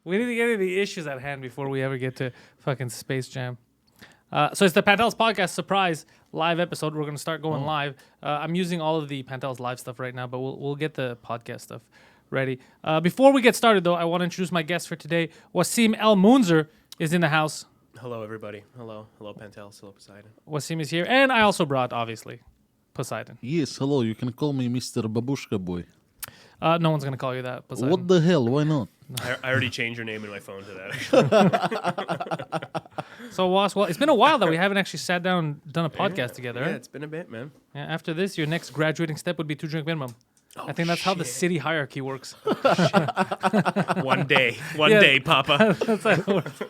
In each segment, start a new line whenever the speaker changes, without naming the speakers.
We need to get into the issues at hand before we ever get to fucking Space Jam. So it's the Pantelis Podcast surprise live episode. We're going to start going live. I'm using all of the Pantelis live stuff right now, but we'll get the podcast stuff ready. Before we get started, though, I want to introduce my guest for today. Wassim El-Mounzer is in the house.
Hello, everybody. Hello, Pantelis. Hello, Poseidon.
Wassim is here, and I also brought, obviously, Poseidon.
Yes, hello. You can call me Mr. Babushka Boy.
No one's going to call you that, Poseidon.
What the hell? Why not?
I already changed your name in my phone to that.
So, Was, well, it's been a while that we haven't actually sat down and done a podcast together.
Yeah,
Right?
it's been a bit, man.
Yeah, after this, your next graduating step would be 2-drink minimum. I think that's how the city hierarchy works.
One day, Papa.
That's how it works.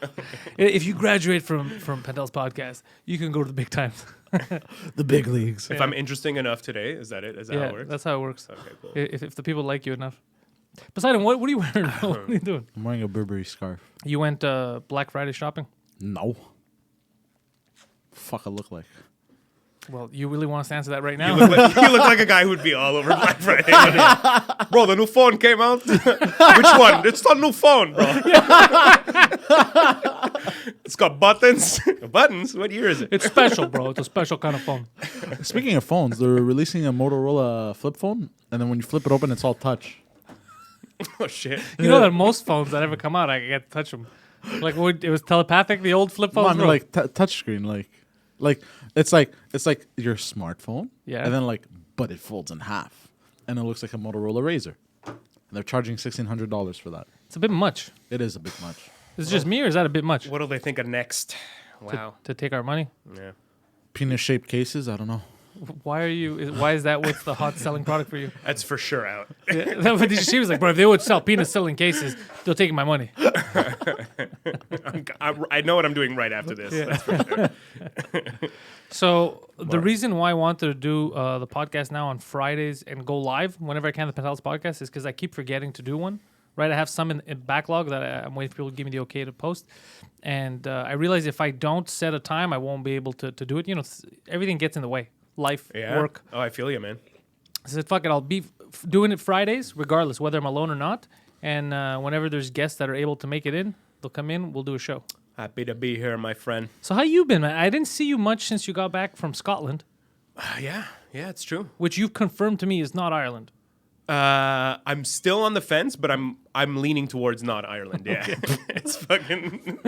If you graduate from Pantelis Podcast, you can go to the big times.
The big leagues.
If I'm interesting enough today, is that it? Is that how it works?
That's how it works.
Okay, cool.
If the people like you enough. Poseidon, what are you wearing? What are you doing?
I'm wearing a Burberry scarf.
You went Black Friday shopping?
No. Fuck, I look like.
Well, you really want us to answer that right
You
now?
look like a guy who'd be all over Black Friday. Bro, the new phone came out. Which one? It's the new phone, bro. It's got buttons. Buttons? What year is it?
It's special, bro. It's a special kind of phone.
Speaking of phones, they're releasing a Motorola flip phone, and then when you flip it open, it's all touch.
Oh, shit.
You know that most phones that ever come out, I get to touch them. Like, it was telepathic, the old flip
No,
phones?
I mean,
bro?
like touch screen, like it's like your smartphone,
Yeah.
and then but it folds in half, and it looks like a Motorola Razr. And they're charging $1,600 for that.
It's a bit much.
It is a bit much.
Is it just me, or is that a bit much
What'll they think of next? Wow.
to take our money?
Yeah.
Penis-shaped cases, I don't know.
Why is that what's the hot selling product for you?
That's for sure out.
Yeah, but she was like, bro, if they would sell penis selling cases, they'll take my money.
I know what I'm doing right after this.
Yeah.
That's for sure.
So the reason why I wanted to do the podcast now on Fridays and go live whenever I can, the Pantelis Podcast, is because I keep forgetting to do one. Right, I have some in backlog that I'm waiting for people to give me the okay to post, and I realize if I don't set a time, I won't be able to do it. You know, everything gets in the way. Life, work.
Oh, I feel you, man.
I said, fuck it, I'll be doing it Fridays, regardless, whether I'm alone or not. And whenever there's guests that are able to make it in, they'll come in, we'll do a show.
Happy to be here, my friend.
So how you been, man? I didn't see you much since you got back from Scotland,
Yeah, it's true.
which you've confirmed to me is not Ireland.
I'm still on the fence, but I'm leaning towards not Ireland. Yeah, it's fucking.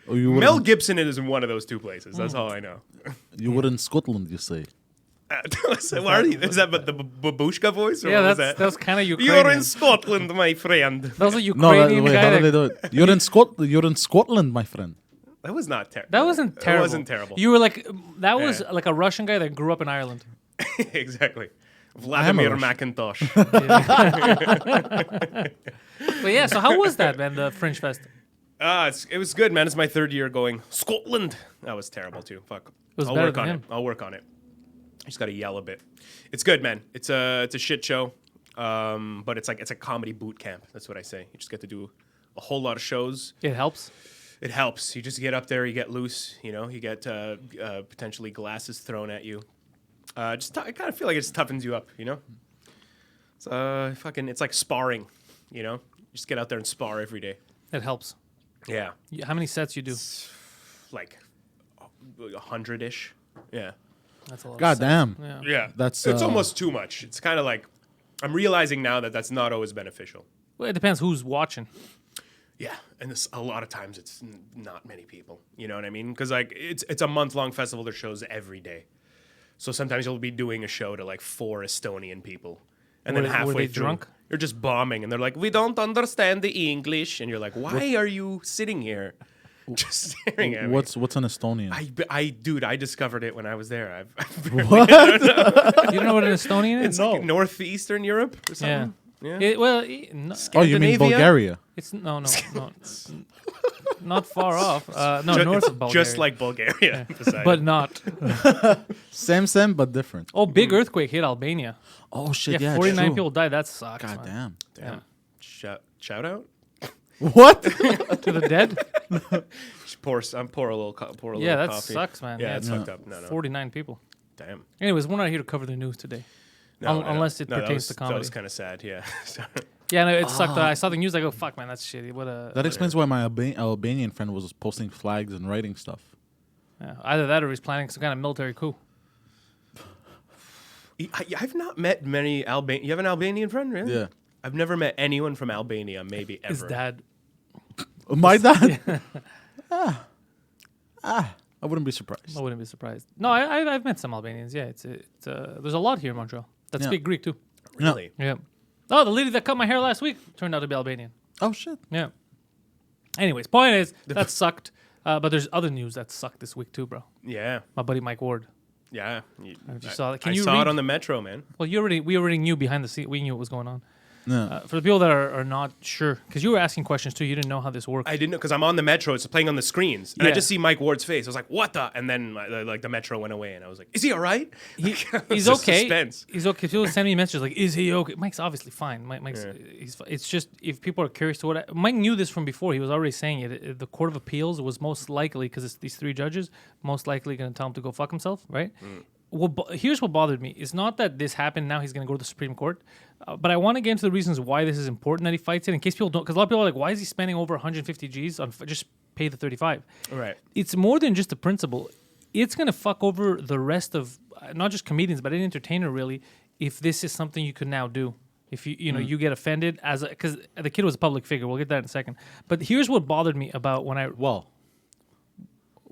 Mel Gibson is in one of those two places. That's all I know.
You were in Scotland, you say?
Why are you, is that the babushka voice? Or
Yeah,
what was
that
that?
was kind of Ukrainian.
You're in Scotland, my friend.
That was a
No,
Ukrainian
wait,
guy.
how do
that-
they do it? You're in Scotland, my friend.
That was not terrible.
That wasn't terrible.
It wasn't terrible.
You were like, that was
Yeah.
like a Russian guy that grew up in Ireland.
Exactly. Vladimir
Russian.
McIntosh.
But yeah, so how was that, man, the Fringe Fest?
It was good, man. It's my third year going Scotland. That was terrible too. Fuck.
was
I'll
better
work
than
on
him.
it. I'll work on it. I just gotta yell a bit. It's good, man. It's a shit show, but it's a comedy boot camp. That's what I say. You just get to do a whole lot of shows.
It helps.
It helps. You just get up there. You get loose. You know. You get potentially glasses thrown at you. I kind of feel like it just toughens you up. You know. It's It's like sparring. You know. You just get out there and spar every day.
It helps.
Yeah.
How many sets you do?
Like 100-ish. Yeah.
That's a lot.
God
of sets.
damn.
Yeah.
Yeah.
That's,
it's almost too much. It's kind of like I'm realizing now that that's not always beneficial.
Well, it depends who's watching.
Yeah, and a lot of times it's not many people. You know what I mean? Because like it's a month-long festival. There's shows every day, so sometimes you'll be doing a show to like 4 Estonian people, and then halfway
were they
through,
drunk?
you're just bombing, and they're like, "We don't understand the English," and you're like, "Why are you sitting here, just staring at me?"
What's an Estonian?
Dude, I discovered it when I was there.
What?
You don't know what an Estonian is?
It's like northeastern Europe or
Yeah.
something. Yeah.
No,
Oh, you mean
Scandinavia?
Bulgaria?
it's no, not far off. No, north of Bulgaria.
Just like Bulgaria,
but not.
Same, but different.
Oh, big earthquake hit Albania.
Oh, shit,
Yeah,
yeah,
49
true.
people died. That sucks.
God
man.
damn.
Shout out.
What?
To the dead?
Just pour a little
Yeah, that
coffee.
sucks, man.
Yeah, it's
it's
fucked up. No.
49 people.
Damn.
Anyways, we're not here to cover the news today. unless it pertains to
That
comedy.
was kind of sad. Yeah.
Yeah, no, it sucked. I saw the news. I go, fuck, man, that's shitty. What a.
That explains why my Albanian friend was posting flags and writing stuff.
Yeah, either that or he's planning some kind of military coup.
I've not met many Albanian. You have an Albanian friend, really?
Yeah.
I've never met anyone from Albania, maybe ever.
His dad.
My dad? I wouldn't be surprised.
I wouldn't be surprised. No, I've met some Albanians. Yeah, it's there's a lot here in Montreal that speak Greek too.
Really?
Yeah. Oh, the lady that cut my hair last week turned out to be Albanian.
Oh, shit.
Yeah. Anyways, point is that sucked. But there's other news that sucked this week too, bro.
Yeah.
My buddy Mike Ward.
Yeah.
You saw that. Can
I
you
saw
read?
it on the Metro, man.
Well, we already knew behind the scene. We knew what was going on.
No.
For the people that are not sure, because you were asking questions too, you didn't know how this worked.
I didn't know because I'm on the Metro. It's playing on the screens, and I
Yeah.
just see Mike Ward's face. I was like, "What the?" And then like the Metro went away, and I was like, "Is he all right?"
He's okay.
Suspense.
He's okay. People send me messages like, "Is he okay?" Mike's obviously fine. Mike's it's just if people are curious to what Mike knew this from before. He was already saying it. The Court of Appeals was most likely because it's these 3 judges most likely going to tell him to go fuck himself, right? Here's what bothered me. It's not that this happened. Now he's going to go to the Supreme Court. But I want to get into the reasons why this is important that he fights it in case people don't. Because a lot of people are like, why is he spending over 150 Gs on just pay the 35?
Right.
It's more than just the principle. It's going to fuck over the rest of not just comedians, but any entertainer really, if this is something you could now do. If you know you get offended because the kid was a public figure. We'll get that in a second. But here's what bothered me about when I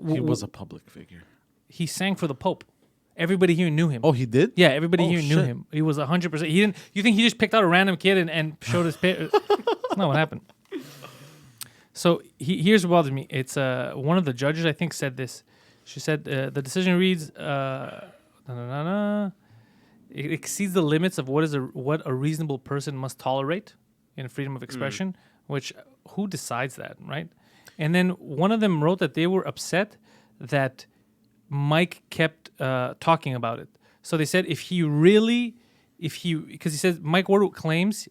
He was a public figure.
he sang for the Pope. Everybody here knew him.
Oh, he did?
Yeah, everybody
Oh,
here knew
shit.
him. He was 100%. He didn't. You think he just picked out a random kid and showed his picture? That's not what happened. So here's what bothers me. It's one of the judges, I think, said this. She said the decision reads, it exceeds the limits of what a reasonable person must tolerate in freedom of expression. Which who decides that, right? And then one of them wrote that they were upset that Mike kept talking about it. So they said because he says Mike Ward claims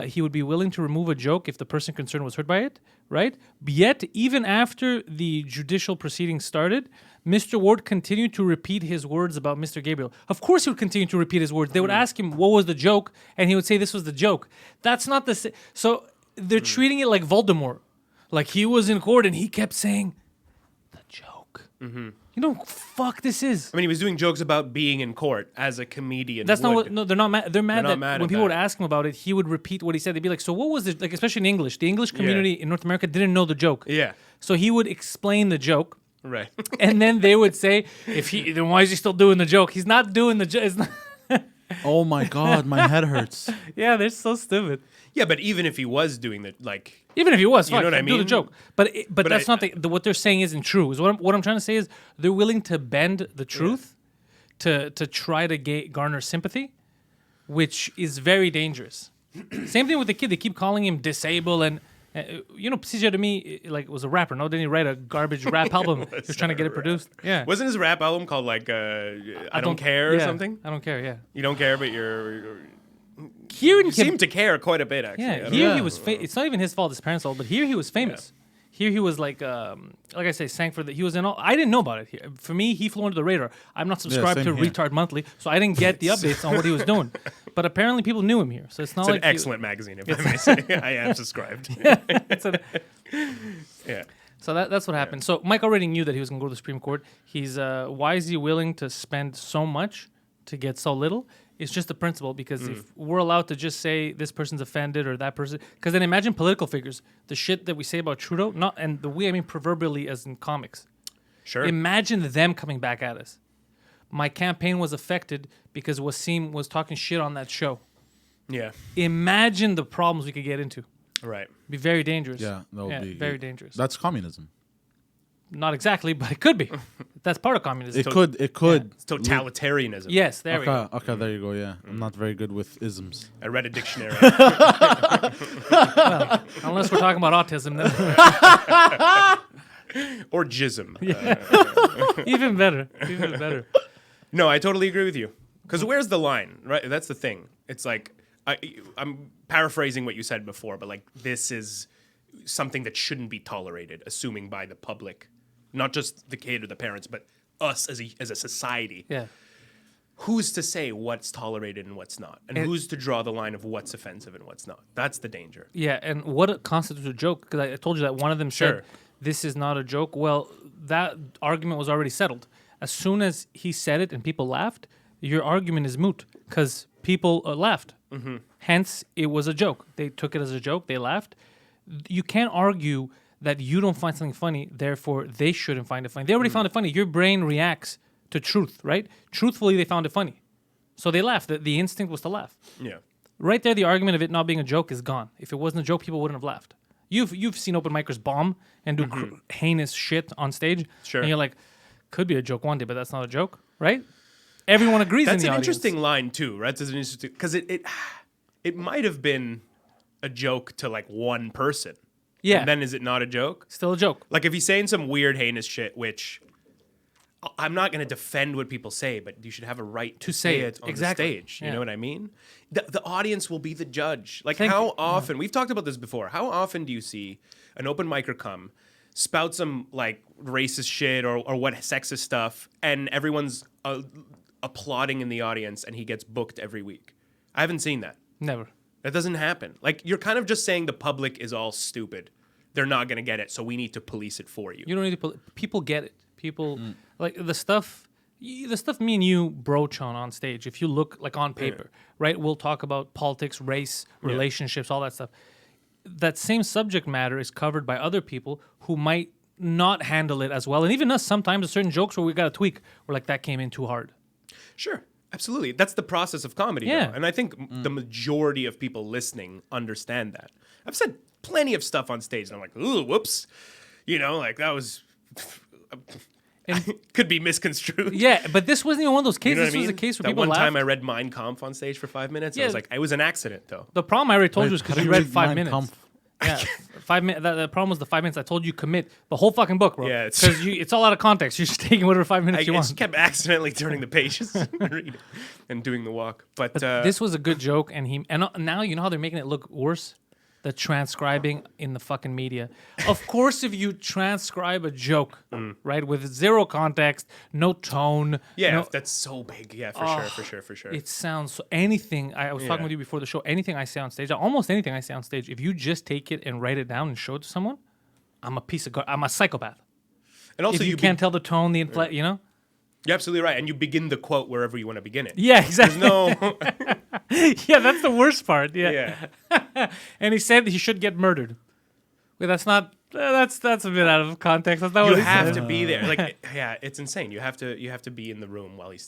he would be willing to remove a joke if the person concerned was hurt by it, right? Yet, even after the judicial proceedings started, Mr. Ward continued to repeat his words about Mr. Gabriel. Of course he would continue to repeat his words. They would ask him, what was the joke? And he would say, this was the joke. That's not the same. So they're treating it like Voldemort. Like he was in court and he kept saying, the joke. You know, fuck this is.
I mean, he was doing jokes about being in court as a comedian.
That's not
would.
what. No, they're not mad. They're mad
not
that
mad
when
at
people
that.
would ask him about it, he would repeat what he said. They'd be like, "So what was it?" Like, especially in English, the English community in North America didn't know the joke.
Yeah.
So he would explain the joke,
Right.
and then they would say, then why is he still doing the joke? He's not doing the joke."
Oh, my God. My head hurts.
Yeah, they're so stupid.
Yeah, but even if he was doing the
Even if he was,
You know
fuck,
what I
do the
mean?
joke. But that's
I-
not what they're saying isn't true. Is what I'm trying to say is they're willing to bend the truth to try to garner sympathy, which is very dangerous. Same thing with the kid. They keep calling him disabled and. CJ to me, was a rapper. No, didn't he write a garbage rap album? He was trying to get it produced. Yeah.
Wasn't his rap album called I don't care or
yeah,
something?
I don't care. Yeah.
You don't care, but you're
Here
you seem to care quite a bit, actually. I
Yeah.
don't
Here
know.
he was. It's not even his fault. His parents' fault. But here he was famous. Here he was like I say, sang for the. He was in all. I didn't know about it here. For me, he flew under the radar. I'm not subscribed to
same here.
Retard Monthly, so I didn't get the updates on what he was doing. But apparently, people knew him here. So it's not
It's
like
an excellent magazine, if I may say. I am subscribed. Yeah.
So that's what happened. So Mike already knew that he was going to go to the Supreme Court. He's why is he willing to spend so much to get so little? It's just the principle, because if we're allowed to just say this person's offended or that person, because then imagine political figures, the shit that we say about Trudeau, and the we, I mean proverbially as in comics.
Sure.
Imagine them coming back at us. My campaign was affected because Wassim was talking shit on that show.
Yeah.
Imagine the problems we could get into.
Right.
Be very dangerous.
Yeah, that would be
very dangerous.
That's communism.
Not exactly, but it could be. That's part of communism.
It could.
It's totalitarianism.
Yes, there we go.
Okay, there you go. Yeah, I'm not very good with isms.
I read a dictionary.
Unless we're talking about autism, then
Or jism.
even better. Even better.
No, I totally agree with you. Because where's the line, right? That's the thing. It's like, I'm paraphrasing what you said before, but like, this is something that shouldn't be tolerated, assuming by the public, not just the kid or the parents, but us as a society.
Yeah.
who's to say what's tolerated and what's not, and who's to draw the line of what's offensive and what's not? That's the danger.
Yeah, and what constitutes a joke? Because I told you that one of them
Sure.
said this is not a joke. Well, that argument was already settled. As soon as he said it and people laughed, your argument is moot because people laughed.
Mm-hmm.
Hence, it was a joke. They took it as a joke. They laughed. You can't argue that you don't find something funny, therefore they shouldn't find it funny. They already found it funny. Your brain reacts to truth, right? Truthfully, they found it funny. So they laughed. The instinct was to laugh.
Yeah.
Right there, the argument of it not being a joke is gone. If it wasn't a joke, people wouldn't have laughed. You've seen open micers bomb and do heinous shit on stage.
Sure.
And you're like, could be a joke one day, but that's not a joke, right? Everyone agrees
That's
in the
an
audience.
interesting line too, right? That's an interesting because it might have been a joke to like one person.
Yeah.
And then is it not a joke?
Still a joke.
Like if he's saying some weird, heinous shit, which I'm not going to defend what people say, but you should have a right to say it on
exactly.
the stage. You
Yeah.
know what I mean? The audience will be the judge. Like
Thank
how
you.
often, we've talked about this before, how often do you see an open micer come, spout some like racist shit or what sexist stuff, and everyone's applauding in the audience and he gets booked every week? I haven't seen that.
Never.
That doesn't happen. Like you're kind of just saying the public is all stupid. They're not going to get it, so we need to police it for you.
You don't need to. People get it. People like the stuff. The stuff me and you broach on stage. If you look like on paper, right? We'll talk about politics, race, relationships, all that stuff. That same subject matter is covered by other people who might not handle it as well. And even us, sometimes there's certain jokes where we got to tweak. We're like, that came in too hard.
Sure. Absolutely. That's the process of comedy.
Yeah.
Though. And I think the majority of people listening understand that. I've said plenty of stuff on stage and I'm like, ooh, whoops. You know, like that was could be misconstrued.
Yeah, but this wasn't even one of those
You
cases.
know what
This
I mean?
was a case where
that
people
one
laughed.
time I read Mein Kampf on stage for 5 minutes. I
Yeah.
was like, it was an accident though.
The problem I already told you was
How
because
do
you
you
read
read
5
Mein
minutes.
Kampf?
Yeah, 5 minutes. The problem was the 5 minutes. I told you commit the whole fucking book, bro.
Yeah, it's-
because it's all out of context. You're just taking whatever 5
I
minutes you
just
want.
kept accidentally turning the pages and reading and doing the walk. But
This was a good joke, and now you know how they're making it look worse. The transcribing in the fucking media. Of course, if you transcribe a joke, right, with zero context, no tone,
yeah,
no,
that's so big. Yeah, for sure.
it sounds so, anything. I was talking
Yeah.
with you before the show. Anything I say on stage, almost anything I say on stage, if you just take it and write it down and show it to someone, I'm a piece of I'm a psychopath.
And also
If you can't tell the tone, the you know.
You're absolutely right. And you begin the quote wherever you want to begin it.
Yeah, exactly.
No.
Yeah, that's the worst part. Yeah.
Yeah.
And he said he should get murdered. Wait, that's not. That's a bit out of context. That's not
You
what he
have
said.
to be there. Like, yeah, it's insane. You have to be in the room while he's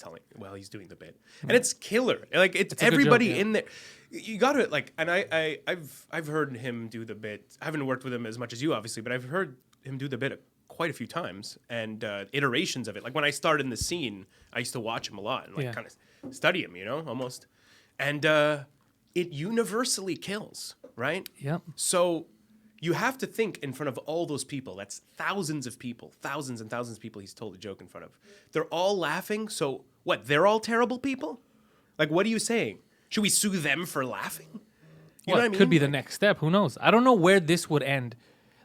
doing the bit, and it's killer. Like it's
a good
everybody
joke, yeah.
in there. You got to like, and I've heard him do the bit. I haven't worked with him as much as you, obviously, but I've heard him do the bit quite a few times and iterations of it. Like when I started in the scene, I used to watch him a lot and like
Yeah.
kind of study him, you know, almost. And it universally kills, right?
Yep.
So you have to think in front of all those people. That's thousands of people, thousands and thousands of people he's told a joke in front of. They're all laughing. So what? They're all terrible people? Like, what are you saying? Should we sue them for laughing? You know what I mean?
Could be the next step. Who knows? I don't know where this would end.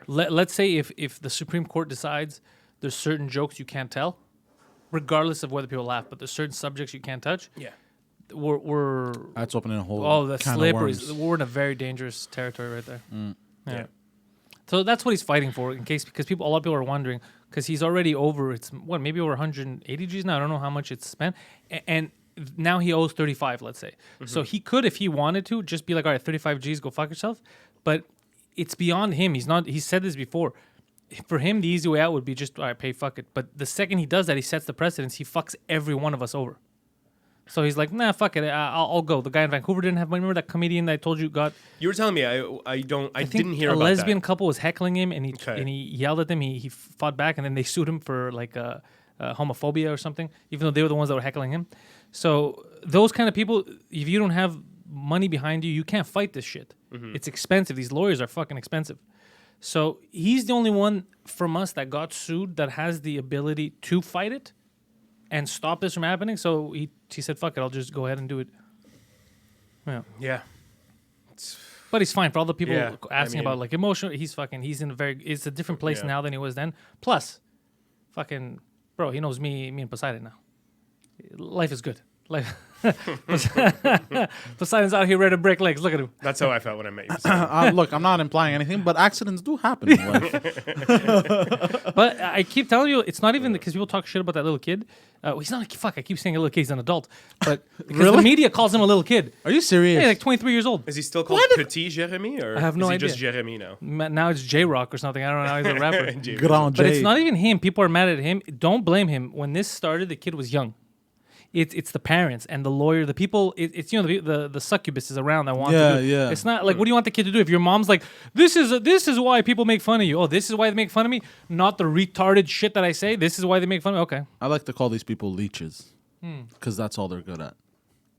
Let's say if the Supreme Court decides there's certain jokes you can't tell, regardless of whether people laugh, but there's certain subjects you can't touch.
Yeah.
We're
That's opening a whole.
oh, the
can of
slippery.
worms.
We're in a very dangerous territory right there.
Yeah.
So that's what he's fighting for, because a lot of people are wondering, because he's already over. It's maybe over 180 G's now. I don't know how much it's spent, and now he owes 35. Let's say, so he could, if he wanted to, just be like, all right, 35 G's, go fuck yourself. But it's beyond him. He's not. He said this before. For him, the easy way out would be just, all right, pay, fuck it. But the second he does that, he sets the precedence. He fucks every one of us over. So he's like, nah, fuck it. I'll go. The guy in Vancouver didn't have money. Remember that comedian that I told you got?
You were telling me I
think
didn't hear
a
about
lesbian
that.
couple was heckling him, and
Okay.
he yelled at them. He fought back, and then they sued him for like homophobia or something, even though they were the ones that were heckling him. So those kind of people, if you don't have money behind you, you can't fight this shit. It's expensive. These lawyers are fucking expensive. So he's the only one from us that got sued that has the ability to fight it and stop this from happening. So he said, fuck it, I'll just go ahead and do it. Yeah.
Yeah.
But he's fine. For all the people
Yeah,
asking
I mean-
about like emotional, he's in it's a different place
Yeah.
now than he was then. Plus, fucking bro, he knows me and Poseidon now. Life is good. Like Poseidon's out here ready to break legs. Look at him.
That's how I felt when I met you.
Look, I'm not implying anything, but accidents do happen in life.
But I keep telling you, it's not even because people talk shit about that little kid. He's not fuck. I keep saying a little kid. He's an adult, but because the media calls him a little kid.
Are you serious?
Yeah, he's like 23 years old.
Is he still called Petit Jeremy, or
I have no
is he
idea.
just Jeremy now?
Now it's J Rock or something. I don't know. He's a rapper.
Grand
But
J.
it's not even him. People are mad at him. Don't blame him. When this started, the kid was young. It's the parents and the lawyer, the people. It's the succubuses around that want to do.
Yeah.
It's not like, what do you want the kid to do? If your mom's like, this is why people make fun of you. Oh, this is why they make fun of me. Not the retarded shit that I say. This is why they make fun of me. Okay.
I like to call these people leeches because that's all they're good at.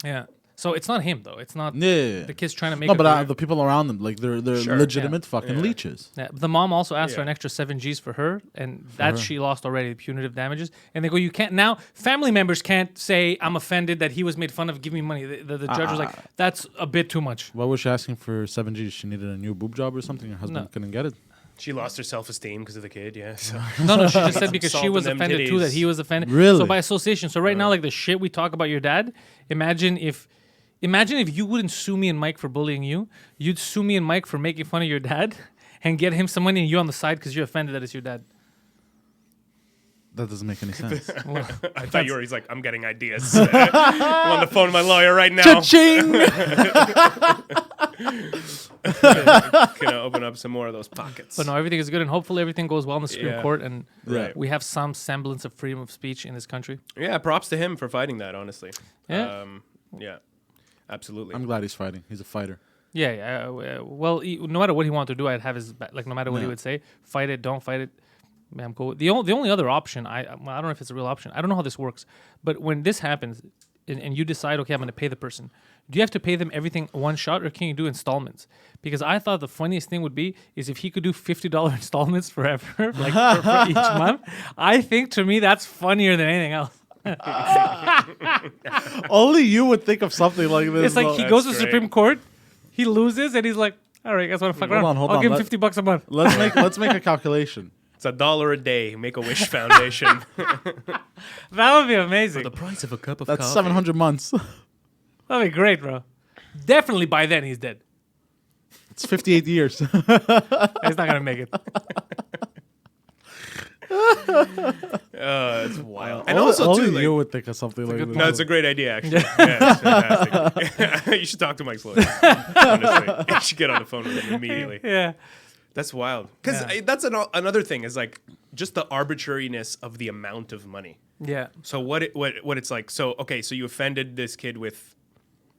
Yeah. So it's not him though. It's not
Yeah.
the kid's trying to make.
No,
a
but
career.
the people around them, like they're
Sure,
legitimate fucking
Yeah.
leeches.
Yeah, the mom also asked for
Yeah.
an extra 7 Gs for her, and that
her.
she lost already, punitive damages. And they go, you can't now. Family members can't say I'm offended that he was made fun of. Give me money. The judge was like, that's a bit too much.
Why was she asking for 7 Gs? She needed a new boob job or something. Her husband
No.
couldn't get it.
She lost her self-esteem because of the kid. Yeah. So.
No, she just said because
Salt
she
in
was
them
offended too,
titties.
that he was offended.
Really?
So by association. So right now, like the shit we talk about your dad. Imagine if you wouldn't sue me and Mike for bullying you. You'd sue me and Mike for making fun of your dad, and get him some money, and you on the side because you're offended that it's your dad.
That doesn't make any sense.
Well,
I thought you were. He's like, I'm getting ideas. I'm on the phone with my lawyer right now.
Cha-ching!
Gonna open up some more of those pockets.
but no, everything is good, and hopefully everything goes well in the Supreme
Yeah.
Court, and
Right.
we have some semblance of freedom of speech in this country.
Yeah, props to him for fighting that. Honestly.
Yeah.
Yeah. Absolutely.
I'm glad he's fighting. He's a fighter.
Yeah. Well, no matter what he wanted to do, I'd have his back. Like no matter what he
Yeah.
would say, fight it, don't fight it. Man, I'm cool. The only other option, I don't know if it's a real option. I don't know how this works, but when this happens, and you decide, okay, I'm going to pay the person. Do you have to pay them everything one shot, or can you do installments? Because I thought the funniest thing would be is if he could do $50 installments forever, like for each month. I think to me that's funnier than anything else.
Only you would think of something like this.
It's like he
That's
goes to the
great.
Supreme Court, he loses, and he's like, all right, you guys want to fuck around?
Hold
I'll
on,
give him
let-
$50 a month.
Let's make a calculation.
It's $1 a day. Make-A-Wish Foundation.
That would be amazing.
The price of a cup of
That's
coffee.
700 months.
That'd be great, bro. Definitely by then he's dead.
It's 58 years.
He's not gonna make it.
It's wild. And
Only-
also,
only
too, like,
you would think of something like
good
this.
no, it's a great idea, actually. Yeah, it's fantastic. You should talk to Mike's lawyer. Honestly, you should get on the phone with him immediately.
Yeah.
That's wild. Because
Yeah.
that's another thing is like just the arbitrariness of the amount of money.
Yeah.
So what it's like. So okay, so you offended this kid with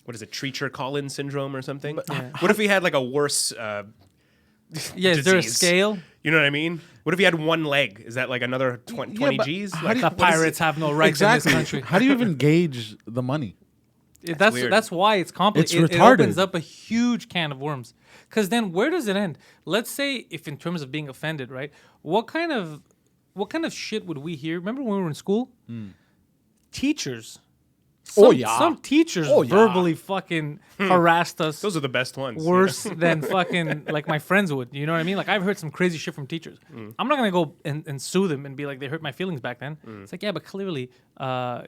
what is it, Treacher-Collins syndrome or something?
Yeah.
What if he had like a worse?
Yeah. Is there a
disease?
scale?
You know what I mean? What if he had one leg? Is that like another 20
but
G's?
how
Like,
do
The
you-
what is
pirates
it?
have no rights in
Exactly.
this country.
How do you even gauge the money?
That's
weird.
why it's complicated.
It's
It
retarded.
opens up a huge can of worms. Because then where does it end? Let's say if in terms of being offended, right? What kind of shit would we hear? Remember when we were in school? Teachers.
Oh, yeah.
Some teachers
Oh, yeah.
verbally fucking harassed us.
Those are the best ones.
Worse than fucking like my friends would. You know what I mean? Like I've heard some crazy shit from teachers. I'm not gonna go and sue them and be like they hurt my feelings back then. It's like, yeah, but clearly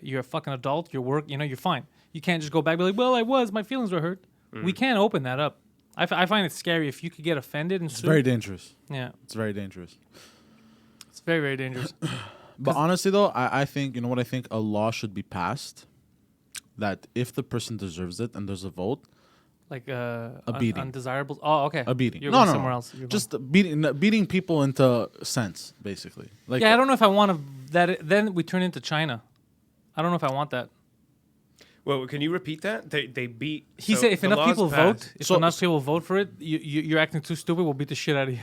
you're a fucking adult. Your work, you're fine. You can't just go back and be like, well, my feelings were hurt. We can't open that up. I find it scary if you could get offended and
It's
sue.
very dangerous.
Yeah,
It's very dangerous.
it's very, very dangerous.
But honestly, though, I think, you know what I think? A law should be passed that if the person deserves it and there's a vote,
Like
A beating.
undesirables. Oh, okay.
a beating.
You're
No,
going
no,
somewhere
no.
else. You're
Just beating people into sense, basically. Like,
yeah, I don't know if I want to. Then we turn into China. I don't know if I want that.
Well, can you repeat that? They beat.
He
so
said if
the
enough
laws
people
passed-
vote, if
So-
enough people vote for it, you're acting too stupid. We'll beat the shit out of you.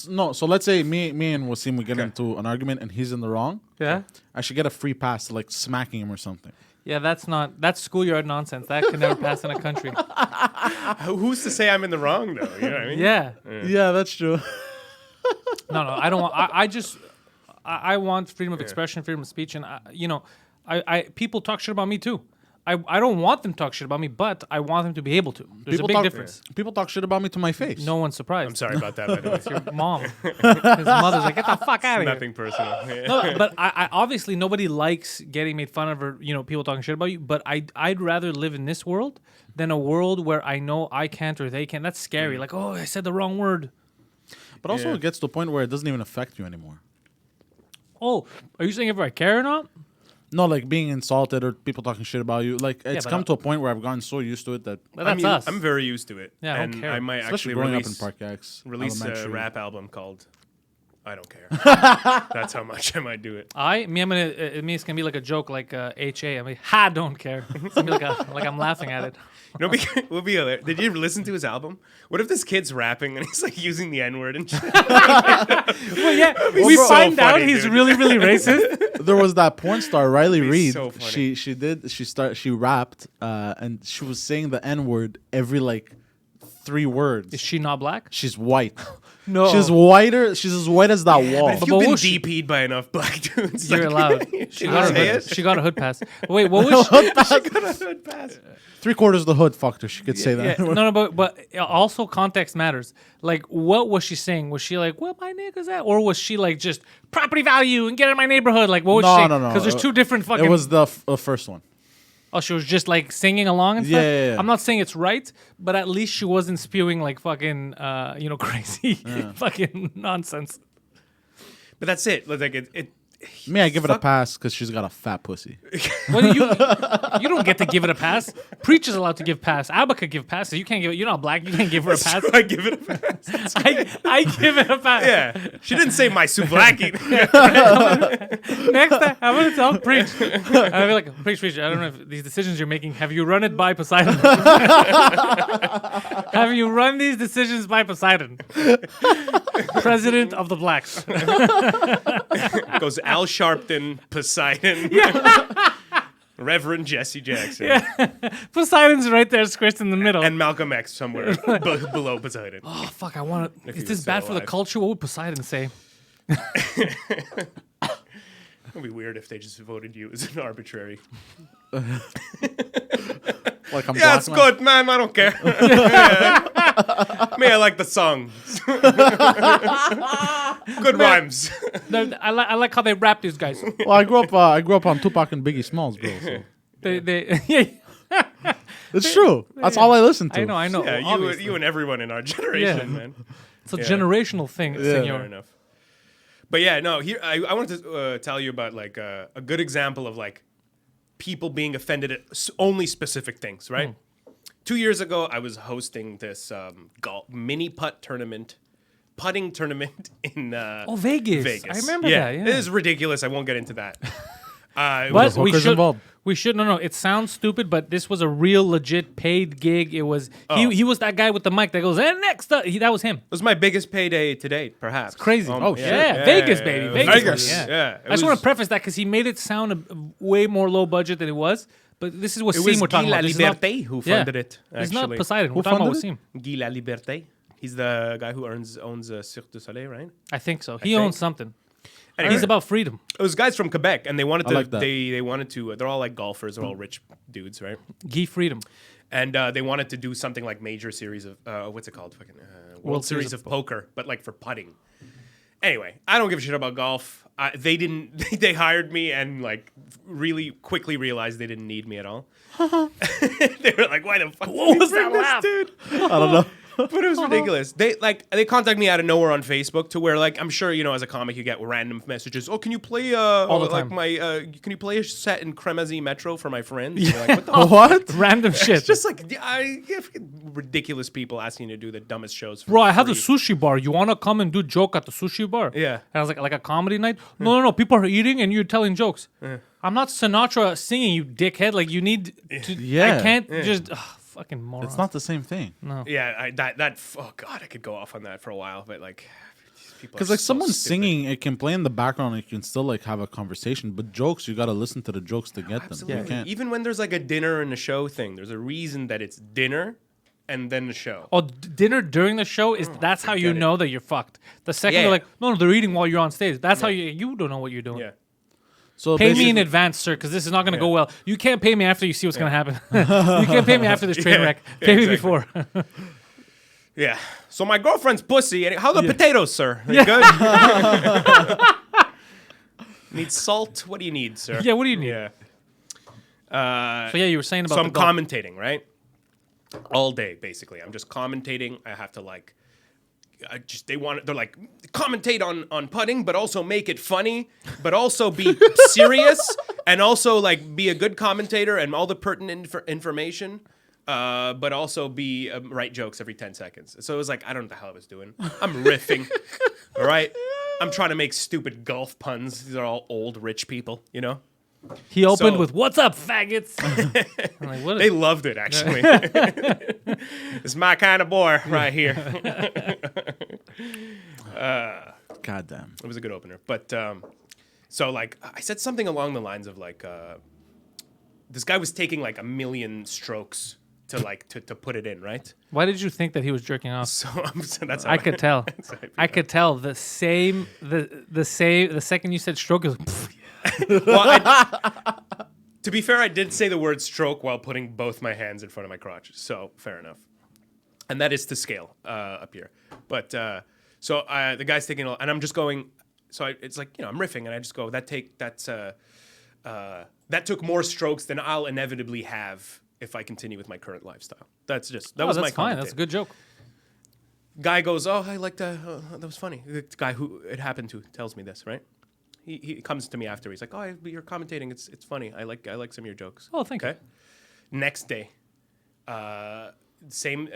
No, so let's say me and Wassim, we get
Okay.
into an argument and he's in the wrong.
Yeah.
I should get a free pass to like smacking him or something.
Yeah, that's schoolyard nonsense. That can never pass in a country.
Who's to say I'm in the wrong though? You know what I mean?
Yeah.
Yeah, that's true.
No, I don't want. I want freedom of expression, freedom of speech, and I people talk shit about me too. I don't want them to talk shit about me, but I want them to be able to. There's a big difference.
People talk shit about me to my face.
No one's surprised.
I'm sorry about that, by the way.
It's your mom. His mother's like, get the fuck out of here.
Nothing personal. Yeah.
No, but I obviously nobody likes getting made fun of or people talking shit about you. But I'd rather live in this world than a world where I know I can't or they can. That's scary. Like, oh, I said the wrong word.
But also it gets to a point where it doesn't even affect you anymore.
Oh, are you saying if I care or not?
No, like being insulted or people talking shit about you. Like it's come to a point where I've gotten so used to it that
But that's us.
I'm very used to it.
Yeah, I don't
and
care.
I might
especially
actually
growing
release,
up in Park X,
release a
elementary.
rap album called I Don't Care. That's how much I might do it.
I'm gonna. It's gonna be like a joke, like HA. I mean, don't care. It's gonna be like I'm laughing at it.
You know, would be hilarious. Did you listen to his album? What if this kid's rapping and he's like using the N-word and shit?
Well, yeah, we
so
find out
funny,
he's
dude.
really, really racist.
There was that porn star Riley Reid.
so funny.
She rapped and she was saying the N-word every like 3 words.
Is she not black?
She's white.
No,
She's whiter. She's as white as that wall.
If
But
you've been
what she-
DP'd by enough black dudes,
You're allowed. She got,
say
a
it?
she got a hood pass. Wait, what was she?
Good pass.
3/4 of the hood fucked her. She could say that.
Yeah, no, but also context matters. Like, what was she saying? Was she like, "Where my niggas at?" Or was she like, just property value and get in my neighborhood? Like, what was she saying?
No.
Because there's 2 different fucking.
It was the first one.
Oh, she was just like singing along and
Yeah,
stuff.
yeah, yeah.
I'm not saying it's right, but at least she wasn't spewing like fucking, crazy fucking nonsense.
But that's it. Like it
Me, I give it a
Fuck.
pass because she's got a fat pussy.
What do you don't get to give it a pass. Preacher's allowed to give pass. Abba could give passes. You can't give it. You're not black. You can't give her a pass.
I give it a pass.
I give it a pass.
Yeah. She didn't say my souvlaki.
Next time, I'm gonna tell preach. I'll be like, preach. I don't know if these decisions you're making. Have you run it by Poseidon? Have you run these decisions by Poseidon, President of the blacks?
Goes Al Sharpton, Poseidon, Reverend Jesse Jackson,
Poseidon's right there, squished in the middle.
and Malcolm X somewhere below Poseidon.
Oh fuck! I want to.
If
Is
he
this
was
bad
still
for the
alive.
culture? What would Poseidon say?
It'd be weird if they just voted you as an arbitrary.
Like I'm
Yeah,
black
it's
man.
good, man. I don't care. Me, I like the song. Good rhymes.
I like how they rap these guys.
Well, I grew up on Tupac and Biggie Smalls, bro. So.
They
It's true. That's all I listen to.
I know.
Yeah,
obviously.
you and everyone in our generation,
Yeah.
man.
It's a
Yeah.
generational thing,
Fair
senor.
enough. But yeah, no. Here, I wanted to tell you about like a good example of like people being offended at only specific things, right? 2 years ago, I was hosting this golf mini putting tournament in
Vegas. I remember that. Yeah.
It is ridiculous. I won't get into that. It
But
was-
we
hookers
should.
involved.
We should. No. It sounds stupid, but this was a real, legit paid gig. It was. He was that guy with the mic that goes, "And next up," that was him.
It was my biggest payday to date, perhaps.
Crazy.
Oh,
yeah.
shit.
Vegas, baby.
it was
Vegas.
Yeah.
Yeah.
It
I just want
was-
to preface that because he made it sound way more low budget than it was. But this is what
It
Wassim
was
we're
Guy
talking
La
about. This is not-
Liberté who
yeah.
funded it.
It's not
actually.
Poseidon.
Who
We're talking about
funded
Wassim.
Guy La Liberté. He's the guy who owns Cirque du Soleil, right?
I think so. He
think.
owns something.
Anyway,
He's about freedom.
it was guys from Quebec, and they wanted
I
to.
like that.
They wanted to. They're all like golfers. They're all rich dudes, right?
Guy Freedom.
And they wanted to do something like major series of what's it called? Fucking World Series of Poker, but like for putting. Anyway, I don't give a shit about golf. They didn't. They hired me and like really quickly realized they didn't need me at all. They were like, "Why the fuck?
What was
did we
that
bring this
laugh?
dude?"
I don't know.
But it was ridiculous. They contacted me out of nowhere on Facebook to where like I'm sure as a comic you get random messages. Oh, can you play
All the
like
time.
my can you play a set in Cremazy Metro for my friends? You're like, what the
What?
Random shit.
It's just like ridiculous people asking you to do the dumbest shows. For
Bro, I have the
free.
sushi bar. You want to come and do joke at the sushi bar?
Yeah.
And I was like a comedy night? No. People are eating and you're telling jokes. I'm not Sinatra singing, you dickhead. Like, you need to...
Yeah.
I can't just... Ugh, fucking moron.
It's not the same thing.
Yeah, oh god, I could go off on that for a while, but like these people are
Because like
so
someone's
stupid.
singing, it can play in the background. And you can still like have a conversation. But jokes, you got to listen to the jokes to get them.
Absolutely.
You can't.
Even when there's like a dinner and a show thing, there's a reason that it's dinner and then the show.
Oh, dinner during the show is that's how you
forget it.
know that you're fucked. The second
Yeah.
you're like, no, they're eating while you're on stage. That's how you don't know what you're doing.
Yeah.
So
Pay me
basically-
in advance, sir, because this is not going to go well. You can't pay me after you see what's going to happen. You can't pay me after this train wreck. Pay me before.
Yeah. So my girlfriend's pussy. How are the potatoes, sir? They good? Need salt? What do you need, sir?
Yeah, what do you need?
Yeah.
So yeah, you were saying about
So I'm
the golf.
commentating, right? All day, basically. I'm just commentating. I have to like, they're like, commentate on putting, but also make it funny, but also be serious, and also like be a good commentator and all the pertinent information, but also be write jokes every 10 seconds. So it was like, I don't know what the hell I was doing. I'm riffing, all right? I'm trying to make stupid golf puns. These are all old rich people, you know?
He opened
So-
with, "What's up, faggots?" I'm like, what?
They loved it, actually. It's my kind of boy right here.
Goddamn.
It was a good opener. But so like I said something along the lines of like this guy was taking like 1 million strokes to like to put it in, right?
Why did you think that he was jerking off?
So that's how
I could tell.
how I
I could tell the second you said stroke is.
well, to be fair, I did say the word stroke while putting both my hands in front of my crotch. So fair enough. And that is to scale up here. But so the guy's taking, and I'm just going. So it's like, you know, I'm riffing, and I just go, that took more strokes than I'll inevitably have if I continue with my current lifestyle. That's just that was
that's
my
fine.
comment.
That's a good joke.
Guy goes, oh, I like that. That was funny. The guy who it happened to tells me this, right? He comes to me after. He's like, oh, you're commentating. It's funny. I like some of your jokes.
Oh, thank you.
Next day, same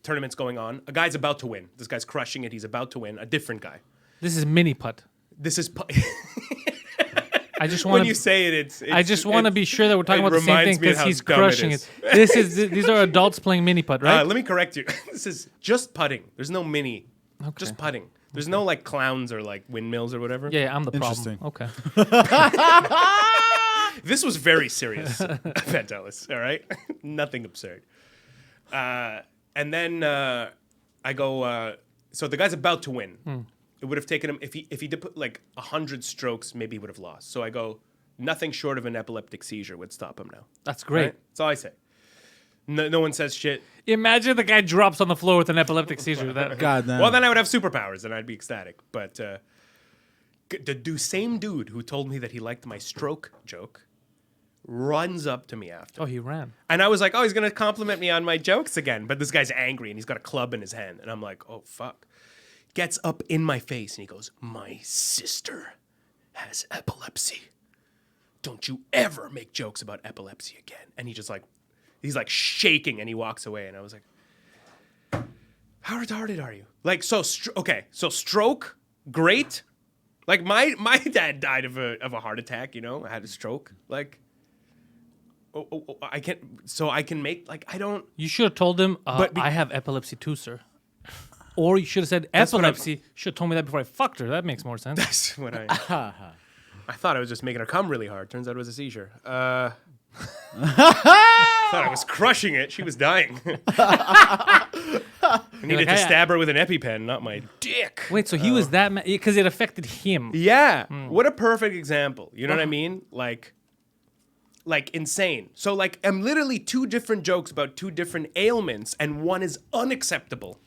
tournament's going on. A guy's about to win. This guy's crushing it. He's about to win. A different guy.
This is mini putt.
This is
I just
when
want
you
to.
say it.
I just want to be sure that we're talking
it
about the same
reminds
thing
me of
because
how
he's
dumb it
crushing
is.
it. These are adults playing mini putt, right?
Let me correct you. This is just putting. There's no mini.
Okay.
Just putting. There's no like clowns or like windmills or whatever.
Yeah, I'm the problem.
Interesting.
Okay.
This was very serious, Pantelis. All right, nothing absurd. And then I go. So the guy's about to win. It would have taken him if he did put like 100 strokes. Maybe he would have lost. So I go. Nothing short of an epileptic seizure would stop him now.
That's great.
Right? That's all I say. No one says shit.
Imagine the guy drops on the floor with an epileptic seizure. That
Goddamn.
Well, then I would have superpowers and I'd be ecstatic. But the same dude who told me that he liked my stroke joke runs up to me after.
Oh, he ran.
And I was like, oh, he's going to compliment me on my jokes again. But this guy's angry and he's got a club in his hand. And I'm like, oh, fuck. Gets up in my face and he goes, my sister has epilepsy. Don't you ever make jokes about epilepsy again. And he's like shaking and he walks away. And I was like, how retarded are you? Like, so stroke, great. Like my dad died of a heart attack, you know, I had a stroke. Like, I can make, like, I don't.
You should have told him,
But
I have epilepsy too, sir. Or you should have said
That's what I'm-
epilepsy. Should have told me that before I fucked her. That makes more sense.
That's what I thought I was just making her come really hard. Turns out it was a seizure. Thought I was crushing it. She was dying. I needed to stab her with an EpiPen, not my dick.
Wait, so he was that mad? Because it affected him.
Yeah. What a perfect example. You know what I mean? Like insane. So like I'm literally two different jokes about two different ailments and one is unacceptable